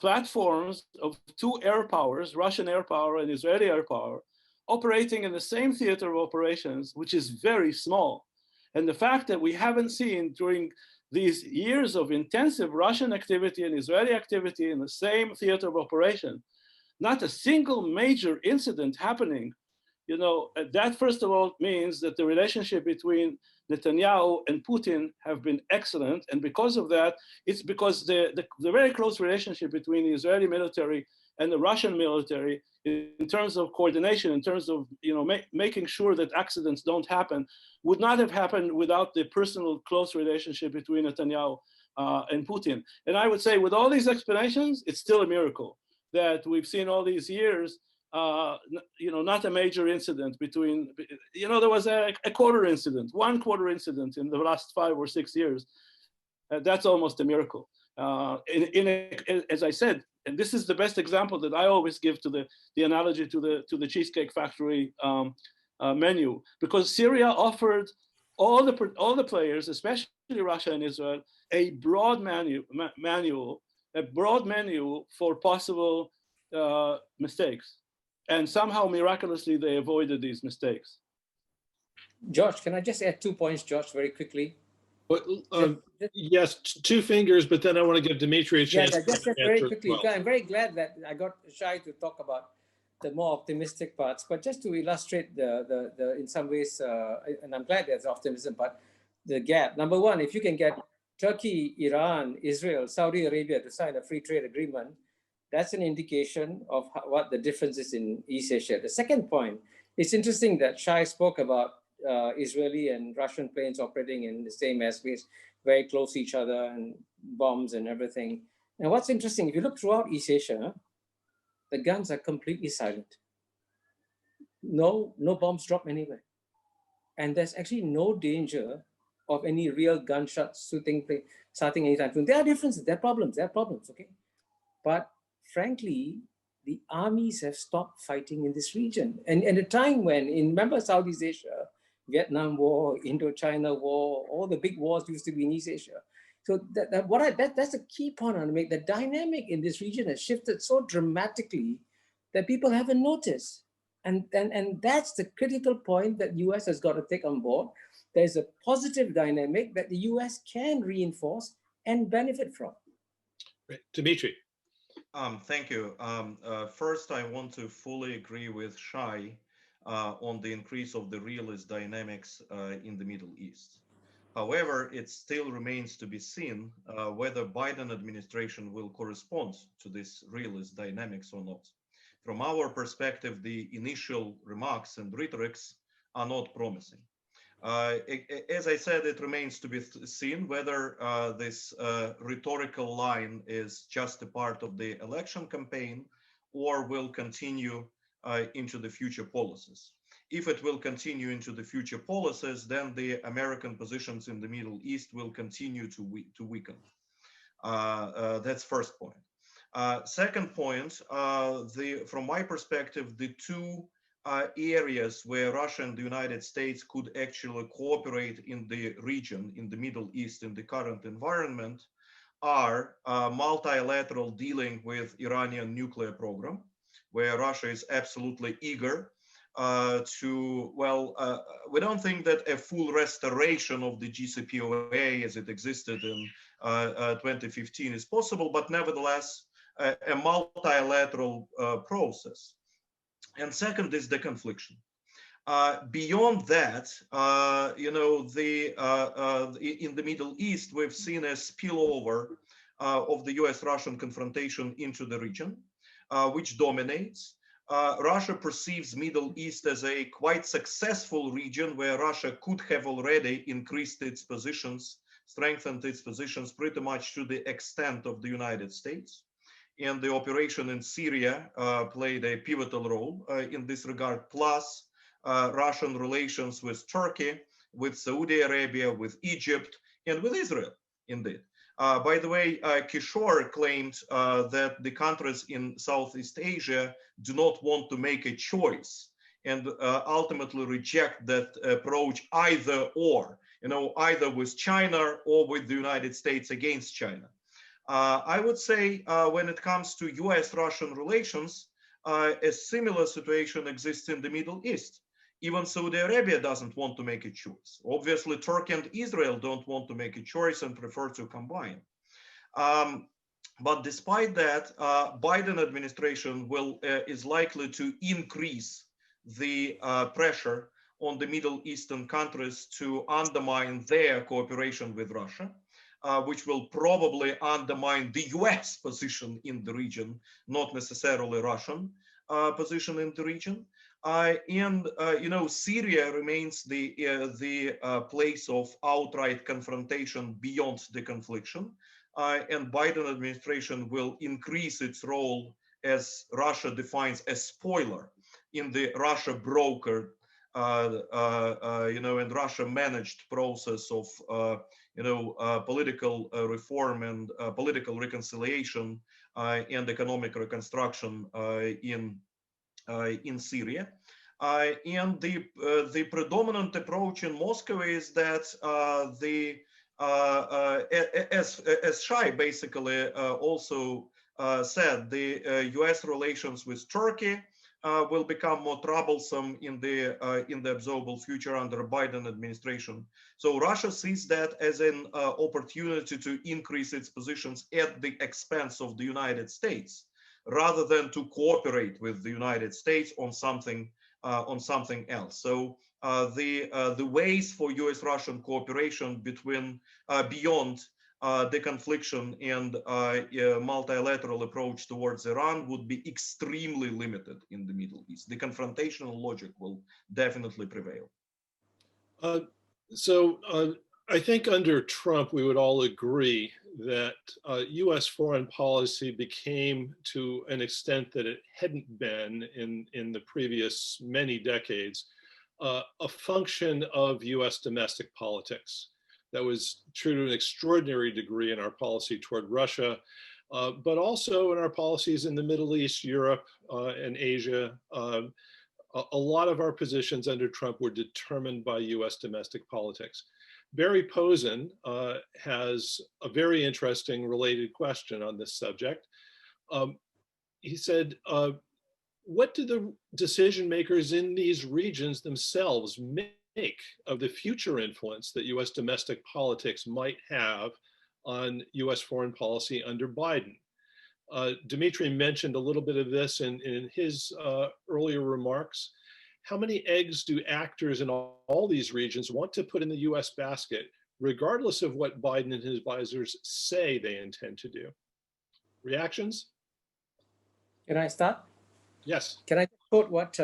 platforms of two air powers, Russian air power and Israeli air power, operating in the same theater of operations, which is very small. And the fact that we haven't seen during these years of intensive Russian activity and Israeli activity in the same theater of operation, not a single major incident happening, you know, that first of all means that the relationship between Netanyahu and Putin have been excellent. And because of that, it's because the very close relationship between the Israeli military and the Russian military in terms of coordination, in terms of, you know, making sure that accidents don't happen, would not have happened without the personal close relationship between Netanyahu and Putin. And I would say with all these explanations, it's still a miracle that we've seen all these years, you know, not a major incident between, you know, there was a quarter incident, 1 quarter incident in the last 5 or 6 years. That's almost a miracle. As I said, and this is the best example that I always give to the analogy to the Cheesecake Factory menu, because Syria offered all the players, especially Russia and Israel, a broad menu for possible mistakes, and somehow miraculously they avoided these mistakes. George, can I just add 2 points, George, very quickly? But, yes, 2 fingers, but then I want to give Dmitry a chance. Yeah, just very quickly. Well. I'm very glad that I got Shai to talk about the more optimistic parts, but just to illustrate the in some ways, and I'm glad there's optimism, but the gap. Number one, if you can get Turkey, Iran, Israel, Saudi Arabia to sign a free trade agreement, that's an indication of what the difference is in East Asia. The second point, it's interesting that Shai spoke about Israeli and Russian planes operating in the same airspace, very close to each other, and bombs and everything. And what's interesting, if you look throughout East Asia, the guns are completely silent. No bombs drop anywhere. And there's actually no danger of any real gunshots starting anytime soon. There are differences, there are problems, okay? But frankly, the armies have stopped fighting in this region. And at a time when, remember Southeast Asia, Vietnam War, Indochina War, all the big wars used to be in East Asia. So that's a key point I want to make. The dynamic in this region has shifted so dramatically that people haven't noticed. And that's the critical point that US has got to take on board. There's a positive dynamic that the US can reinforce and benefit from. Right. Dmitry. Thank you. First, I want to fully agree with Shai on the increase of the realist dynamics in the Middle East. However, it still remains to be seen whether Biden administration will correspond to this realist dynamics or not. From our perspective, the initial remarks and rhetorics are not promising. As I said, it remains to be seen whether this rhetorical line is just a part of the election campaign or will continue into the future policies. If it will continue into the future policies, then the American positions in the Middle East will continue to weaken. That's first point. Second point, from my perspective, the two areas where Russia and the United States could actually cooperate in the region, in the Middle East, in the current environment, are multilateral dealing with Iranian nuclear program, where Russia is absolutely eager we don't think that a full restoration of the JCPOA as it existed in 2015 is possible, but nevertheless, a multilateral process. And second is the confliction. Beyond that, in the Middle East, we've seen a spillover of the US-Russian confrontation into the region, which dominates. Russia perceives Middle East as a quite successful region where Russia could have already increased its positions, strengthened its positions pretty much to the extent of the United States. And the operation in Syria played a pivotal role in this regard. Plus, Russian relations with Turkey, with Saudi Arabia, with Egypt, and with Israel, indeed. By the way, Kishore claimed that the countries in Southeast Asia do not want to make a choice and ultimately reject that approach either or, either with China or with the United States against China. I would say when it comes to US-Russian relations, a similar situation exists in the Middle East. Even Saudi Arabia doesn't want to make a choice. Obviously, Turkey and Israel don't want to make a choice and prefer to combine. But despite that, Biden administration is likely to increase the pressure on the Middle Eastern countries to undermine their cooperation with Russia, which will probably undermine the US position in the region, not necessarily Russian position in the region. Syria remains the place of outright confrontation beyond the confliction, and Biden administration will increase its role as Russia defines a spoiler in the Russia brokered, and Russia managed process of, political reform and political reconciliation and economic reconstruction in Syria. And the predominant approach in Moscow is that as Shai basically also said, the US relations with Turkey will become more troublesome in the observable future under a Biden administration. So Russia sees that as an opportunity to increase its positions at the expense of the United States, rather than to cooperate with the United States on something else. So the ways for U.S.-Russian cooperation beyond the confliction and multilateral approach towards Iran would be extremely limited in the Middle East. The confrontational logic will definitely prevail. I think under Trump, we would all agree that US foreign policy became, to an extent that it hadn't been in the previous many decades, a function of US domestic politics. That was true to an extraordinary degree in our policy toward Russia, but also in our policies in the Middle East, Europe, and Asia. A lot of our positions under Trump were determined by US domestic politics. Barry Posen has a very interesting related question on this subject. He said, what do the decision makers in these regions themselves make of the future influence that US domestic politics might have on US foreign policy under Biden? Dmitry mentioned a little bit of this in his earlier remarks. How many eggs do actors in all these regions want to put in the US basket, regardless of what Biden and his advisors say they intend to do? Reactions? Can I start? Yes. Can I quote what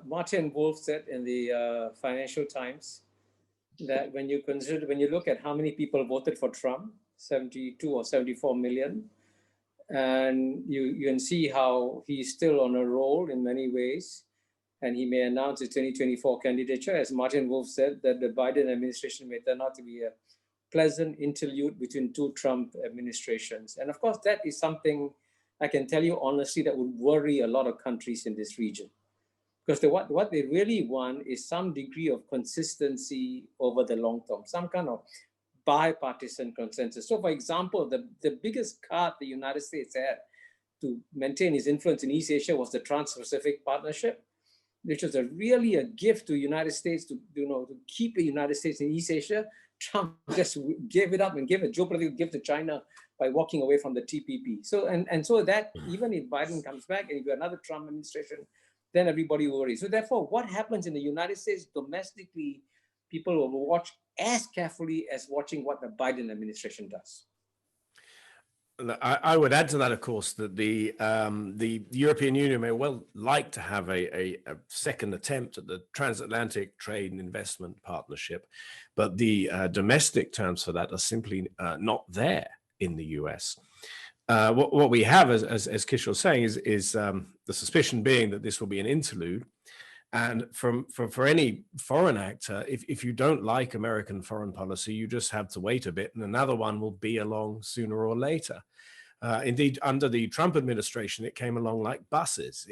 Martin Wolf said in the Financial Times? That when you look at how many people voted for Trump, 72 or 74 million, and you can see how he's still on a roll in many ways, and he may announce his 2024 candidature, as Martin Wolf said, that the Biden administration may turn out to be a pleasant interlude between two Trump administrations. And of course, that is something I can tell you honestly that would worry a lot of countries in this region. Because what they really want is some degree of consistency over the long term, some kind of bipartisan consensus. So for example, the biggest card the United States had to maintain its influence in East Asia was the Trans-Pacific Partnership, which was really a gift to the United States to keep the United States in East Asia. Trump just gave it up and gave a geopolitical gift to China by walking away from the TPP. So so that even if Biden comes back and you got another Trump administration, then everybody will worry. So therefore, what happens in the United States domestically, people will watch as carefully as watching what the Biden administration does. I would add to that, of course, that the European Union may well like to have a second attempt at the transatlantic trade and investment partnership, but the domestic terms for that are simply not there in the US. What we have, as Kishore was saying, is the suspicion being that this will be an interlude, And for any foreign actor, if you don't like American foreign policy, you just have to wait a bit and another one will be along sooner or later. Indeed, under the Trump administration, it came along like buses,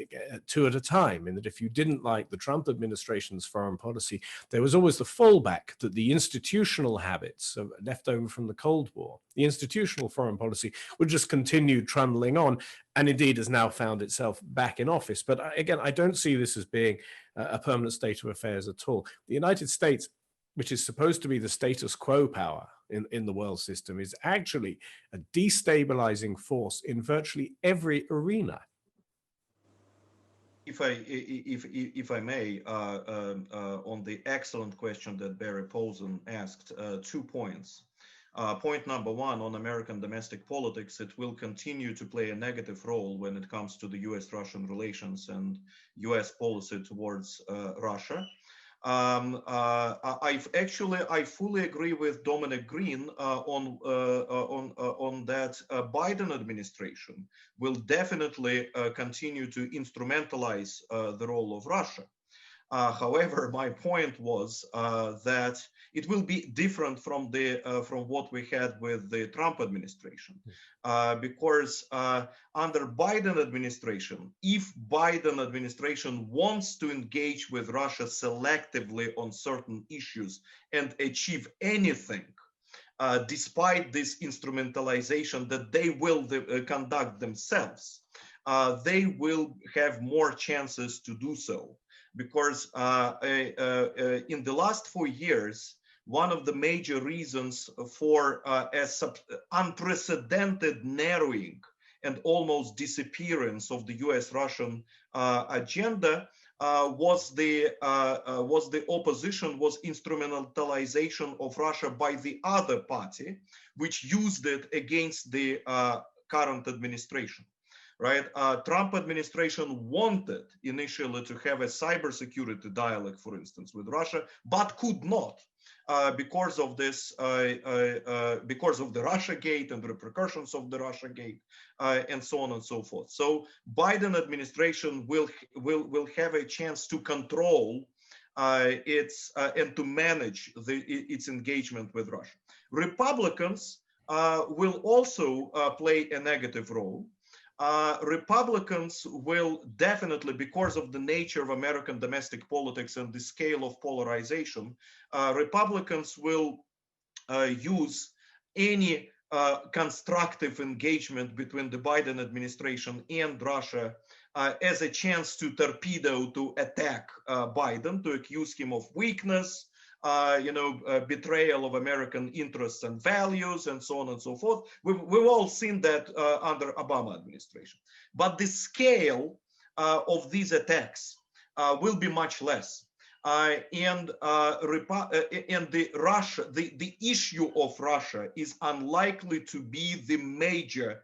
two at a time, in that if you didn't like the Trump administration's foreign policy, there was always the fallback that the institutional habits left over from the Cold War, the institutional foreign policy would just continue trundling on, and indeed has now found itself back in office. But again, I don't see this as being a permanent state of affairs at all. The United States, which is supposed to be the status quo power in the world system, is actually a destabilizing force in virtually every arena. If I may, on the excellent question that Barry Posen asked, 2 points. Point number one, on American domestic politics, it will continue to play a negative role when it comes to the US-Russian relations and US policy towards Russia. I fully agree with Dominic Green on that. Biden administration will definitely continue to instrumentalize the role of Russia. However, my point was that it will be different from what we had with the Trump administration, because under Biden administration, if Biden administration wants to engage with Russia selectively on certain issues and achieve anything, despite this instrumentalization that they will conduct themselves, they will have more chances to do so. Because in the last 4 years, one of the major reasons for unprecedented narrowing and almost disappearance of the US-Russian agenda was the instrumentalization of Russia by the other party, which used it against the current administration. Right, Trump administration wanted initially to have a cybersecurity dialogue, for instance, with Russia, but could not because of this, because of the Russiagate and the repercussions of the Russiagate, and so on and so forth. So Biden administration will have a chance to control its and to manage its engagement with Russia. Republicans will also play a negative role. Republicans will definitely, because of the nature of American domestic politics and the scale of polarization, Republicans will use any constructive engagement between the Biden administration and Russia as a chance to torpedo, to attack Biden, to accuse him of weakness, betrayal of American interests and values, and so on and so forth. We've all seen that under Obama administration. But the scale of these attacks will be much less. And the issue of Russia is unlikely to be the major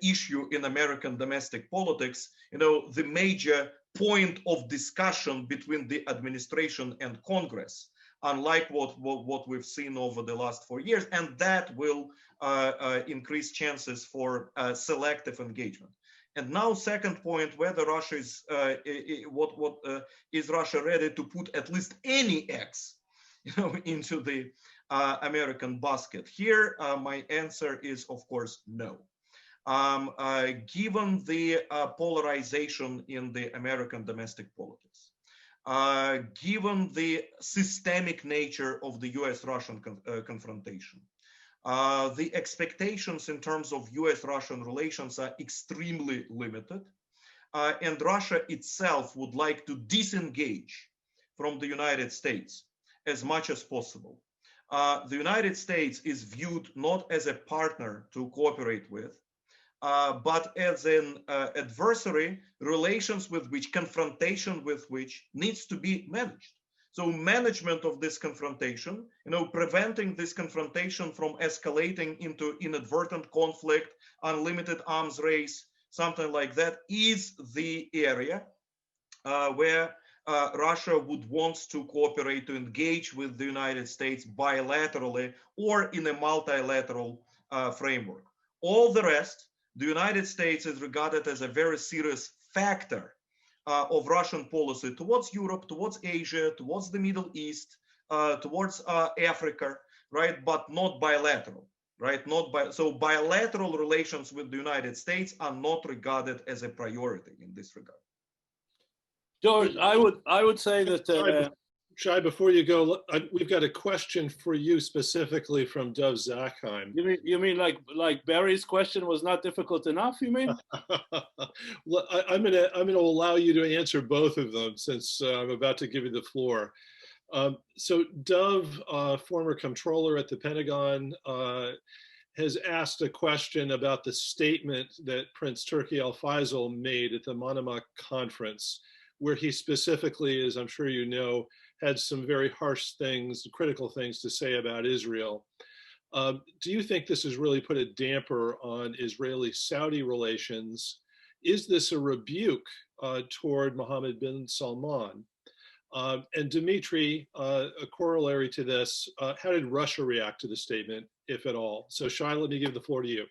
issue in American domestic politics. The major point of discussion between the administration and Congress, unlike what we've seen over the last 4 years, and that will increase chances for selective engagement. And now, second point, whether Russia is is Russia ready to put at least any eggs, into the American basket? Here, my answer is, of course, no. Given the polarization in the American domestic politics, given the systemic nature of the US-Russian confrontation, the expectations in terms of US-Russian relations are extremely limited, and Russia itself would like to disengage from the United States as much as possible. The United States is viewed not as a partner to cooperate with, but as an adversary, relations with which, confrontation with which needs to be managed. So management of this confrontation, preventing this confrontation from escalating into inadvertent conflict, unlimited arms race, something like that, is the area where Russia would want to cooperate, to engage with the United States bilaterally or in a multilateral framework. All the rest, the United States is regarded as a very serious factor of Russian policy towards Europe, towards Asia, towards the Middle East, towards Africa, right? But not bilateral, right? So bilateral relations with the United States are not regarded as a priority in this regard. George, I would say that Shai, before you go, we've got a question for you specifically from Dov Zakheim. you mean like Barry's question was not difficult enough? You mean? Well, I'm gonna allow you to answer both of them since I'm about to give you the floor. So Dov, former comptroller at the Pentagon, has asked a question about the statement that Prince Turki Al Faisal made at the Manama conference, where he specifically, as I'm sure you know, had some very harsh things, critical things to say about Israel. Do you think this has really put a damper on Israeli-Saudi relations? Is this a rebuke toward Mohammed bin Salman? And Dmitry, a corollary to this, how did Russia react to the statement, if at all? So Shai, let me give the floor to you.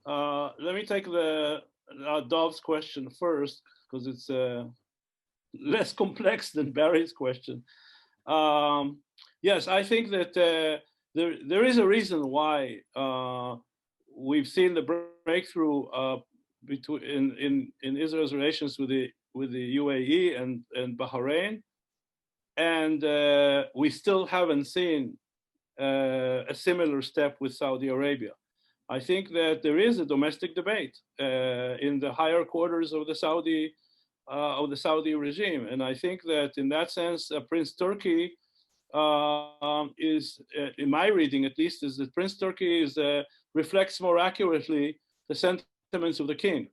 Let me take the Dov's question first, because it's less complex than Barry's question. Yes, I think that there is a reason why we've seen the breakthrough in Israel's relations with the UAE and Bahrain, and we still haven't seen a similar step with Saudi Arabia. I think that there is a domestic debate in the higher quarters of the Saudi regime, and I think that in that sense, Prince Turki is, in my reading at least, is that Prince Turki reflects more accurately the sentiments of the king,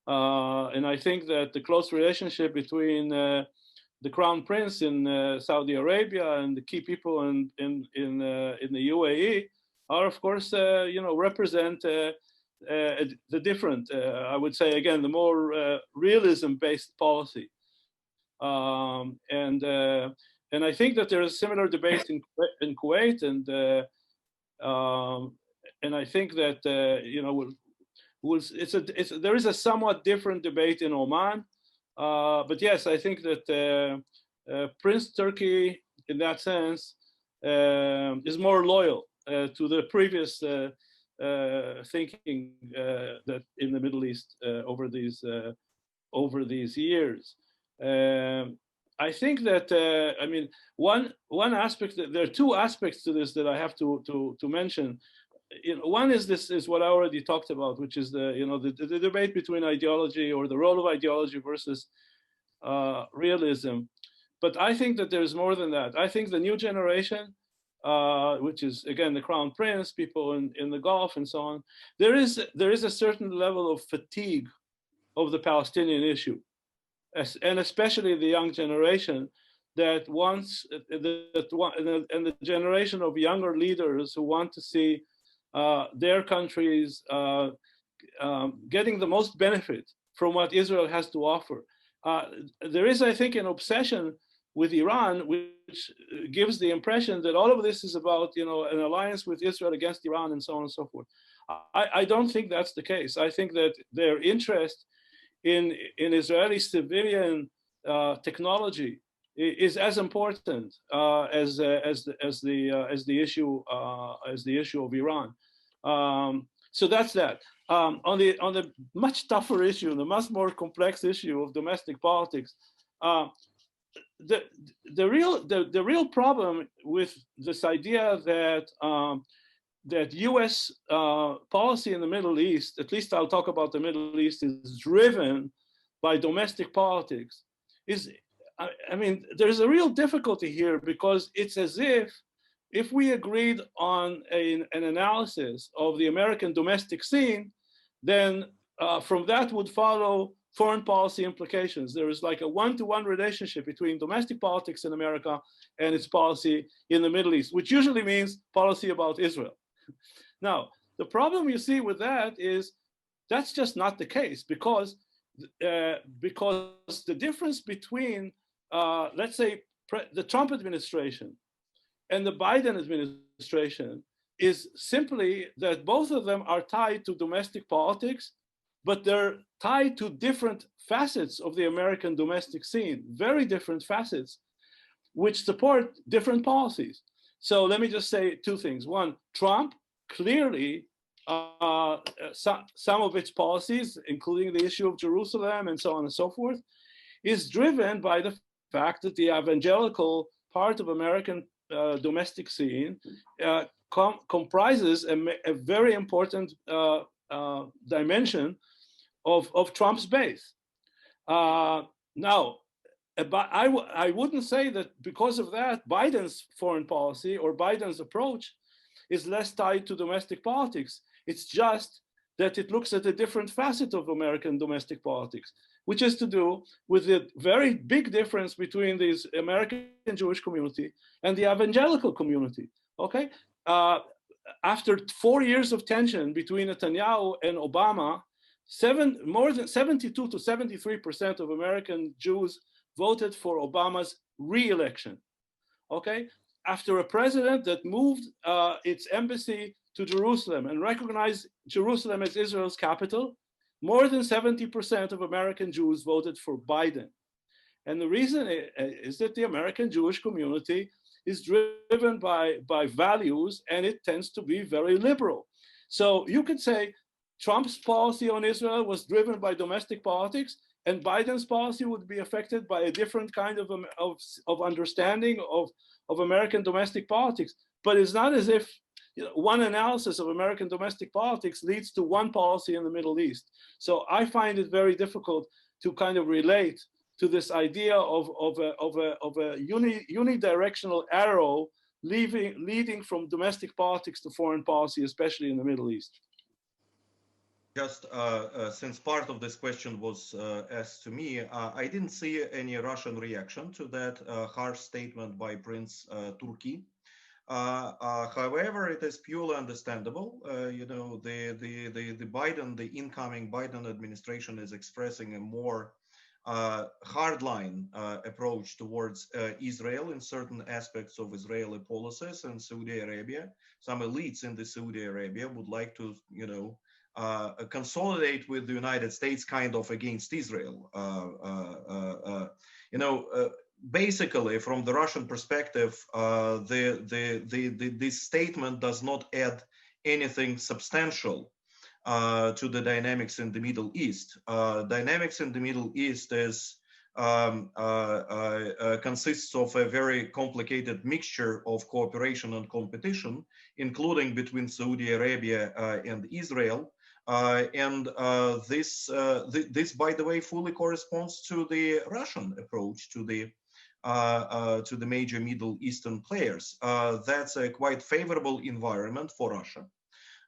and I think that the close relationship between the crown prince in Saudi Arabia and the key people in the UAE are, of course, represent the different, I would say again, the more realism-based policy, and I think that there is similar debate in Kuwait, and I think that there is a somewhat different debate in Oman, but yes, I think that Prince Turki, in that sense, is more loyal to the previous thinking that in the Middle East over these years. I think that I mean one aspect, there are two aspects to this that I have to mention. One is what I already talked about, which is the debate between ideology, or the role of ideology versus realism. But I think that there's more than that. I think the new generation, which is again the crown prince, people in the Gulf and so on, there is a certain level of fatigue of the Palestinian issue, and especially the young generation that wants and the generation of younger leaders who want to see their countries getting the most benefit from what Israel has to offer. There is, I think, an obsession with Iran, which gives the impression that all of this is about, an alliance with Israel against Iran and so on and so forth. I don't think that's the case. I think that their interest in Israeli civilian technology is as important as the issue of Iran. So that's that. On the much tougher issue, the much more complex issue of domestic politics, the real problem with this idea that U.S. policy in the Middle East, at least I'll talk about the Middle East, is driven by domestic politics, is, I mean, there's a real difficulty here, because it's as if we agreed on an analysis of the American domestic scene, then from that would follow foreign policy implications. There is like a one-to-one relationship between domestic politics in America and its policy in the Middle East, which usually means policy about Israel. Now, the problem you see with that is that's just not the case, because the difference between, let's say, the Trump administration and the Biden administration is simply that both of them are tied to domestic politics but they're tied to different facets of the American domestic scene, very different facets, which support different policies. So let me just say two things. One, Trump clearly, some of its policies, including the issue of Jerusalem and so on and so forth, is driven by the fact that the evangelical part of American domestic scene comprises a very important dimension of Trump's base. Now, I wouldn't say that because of that, Biden's foreign policy or Biden's approach is less tied to domestic politics. It's just that it looks at a different facet of American domestic politics, which is to do with the very big difference between this American Jewish community and the evangelical community, okay? After 4 years of tension between Netanyahu and Obama, more than 72 to 73% of American Jews voted for Obama's re-election, okay? After a president that moved its embassy to Jerusalem and recognized Jerusalem as Israel's capital, more than 70% of American Jews voted for Biden. And the reason is that the American Jewish community is driven by values, and it tends to be very liberal. So you could say Trump's policy on Israel was driven by domestic politics, and Biden's policy would be affected by a different kind of understanding of American domestic politics. But it's not as if one analysis of American domestic politics leads to one policy in the Middle East. So I find it very difficult to kind of relate to this idea of a unidirectional arrow leading from domestic politics to foreign policy, especially in the Middle East. Just since part of this question was asked to me, I didn't see any Russian reaction to that harsh statement by Prince Turki. However, it is purely understandable. The incoming Biden administration is expressing a more hardline approach towards Israel in certain aspects of Israeli policies and Saudi Arabia. Some elites in the Saudi Arabia would like to, consolidate with the United States kind of against Israel. Basically, from the Russian perspective, this statement does not add anything substantial to the dynamics in the Middle East. Dynamics in the Middle East consists of a very complicated mixture of cooperation and competition, including between Saudi Arabia and Israel. This, by the way, fully corresponds to the Russian approach to the major Middle Eastern players. That's a quite favorable environment for Russia.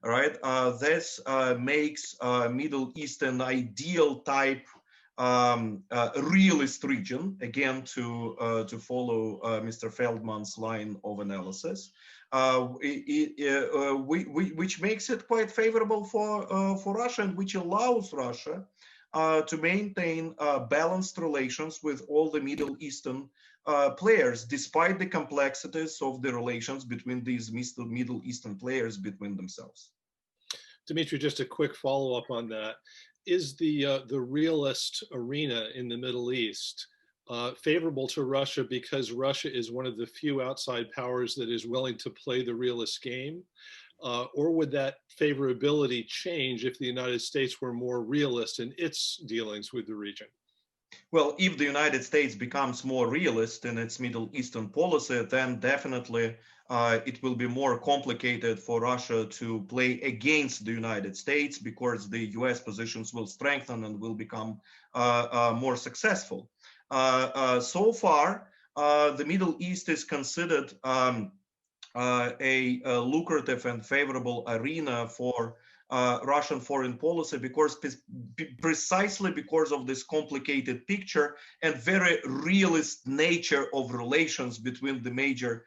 All right, this makes Middle East an ideal type realist region, again to follow Mr. Feldman's line of analysis, which makes it quite favorable for Russia, and which allows Russia to maintain balanced relations with all the Middle Eastern players, despite the complexities of the relations between these Middle Eastern players between themselves. Dmitry, just a quick follow-up on that. Is the realist arena in the Middle East favorable to Russia because Russia is one of the few outside powers that is willing to play the realist game? Or would that favorability change if the United States were more realist in its dealings with the region? Well, if the United States becomes more realist in its Middle Eastern policy, then definitely it will be more complicated for Russia to play against the United States, because the US positions will strengthen and will become more successful. So far, the Middle East is considered a lucrative and favorable arena for Russian foreign policy, because precisely because of this complicated picture and very realist nature of relations between the major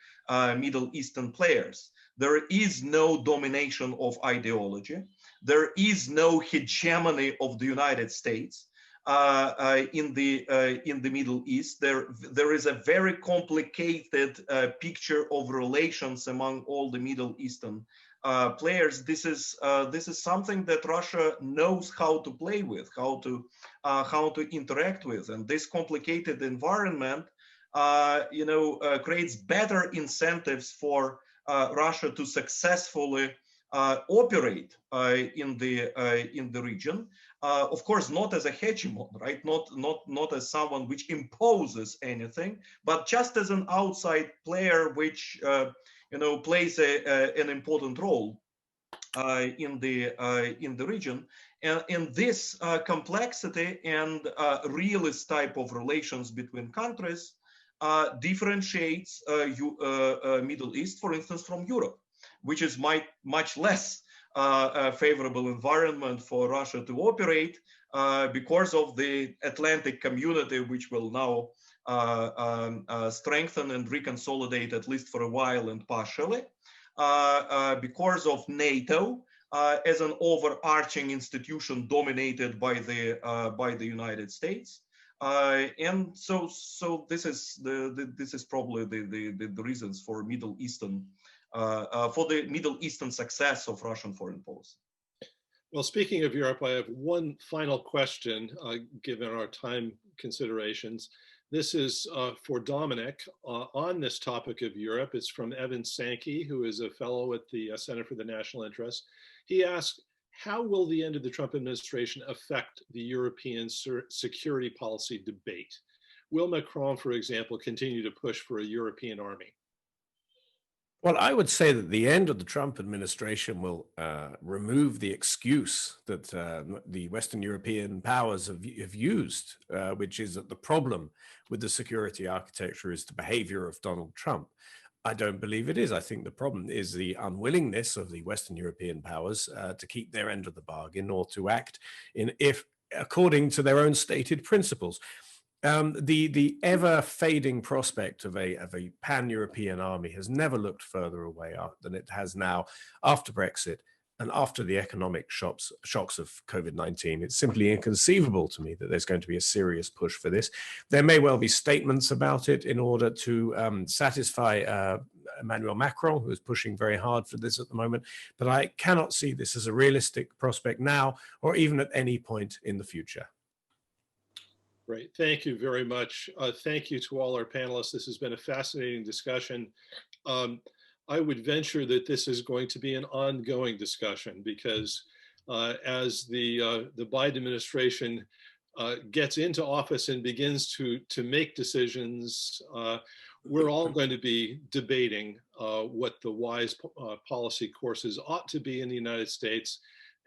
Middle Eastern players. There is no domination of ideology. There is no hegemony of the United States in the Middle East. There is a very complicated picture of relations among all the Middle Eastern players, this is something that Russia knows how to play with, how to interact with, and this complicated environment, creates better incentives for Russia to successfully operate in the region. Of course, not as a hegemon, right? Not as someone which imposes anything, but just as an outside player which plays an important role in the region. And in this complexity and realist type of relations between countries differentiates Middle East, for instance, from Europe, which is much less a favorable environment for Russia to operate because of the Atlantic community, which will now strengthen and reconsolidate, at least for a while and partially, because of NATO as an overarching institution dominated by the United States. And so this is probably the reasons for Middle Eastern success of Russian foreign policy. Well, speaking of Europe, I have one final question, given our time considerations. This is for Dominic on this topic of Europe. It's from Evan Sankey, who is a fellow at the Center for the National Interest. He asked, how will the end of the Trump administration affect the European security policy debate? Will Macron, for example, continue to push for a European army? Well, I would say that the end of the Trump administration will remove the excuse that the Western European powers have used, which is that the problem with the security architecture is the behavior of Donald Trump. I don't believe it is. I think the problem is the unwillingness of the Western European powers to keep their end of the bargain or to act according to their own stated principles. The ever fading prospect of a pan-European army has never looked further away than it has now after Brexit and after the economic shocks of COVID-19. It's simply inconceivable to me that there's going to be a serious push for this. There may well be statements about it in order to satisfy Emmanuel Macron, who is pushing very hard for this at the moment, but I cannot see this as a realistic prospect now or even at any point in the future. Great, thank you very much. Thank you to all our panelists. This has been a fascinating discussion. I would venture that this is going to be an ongoing discussion because as the Biden administration gets into office and begins to make decisions, we're all going to be debating what the wise policy courses ought to be in the United States.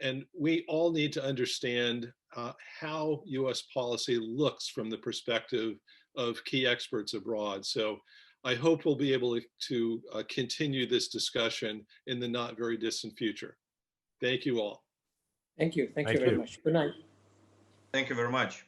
And we all need to understand how US policy looks from the perspective of key experts abroad. So I hope we'll be able to continue this discussion in the not very distant future. Thank you all. Thank you. Thank you very much. Good night. Thank you very much.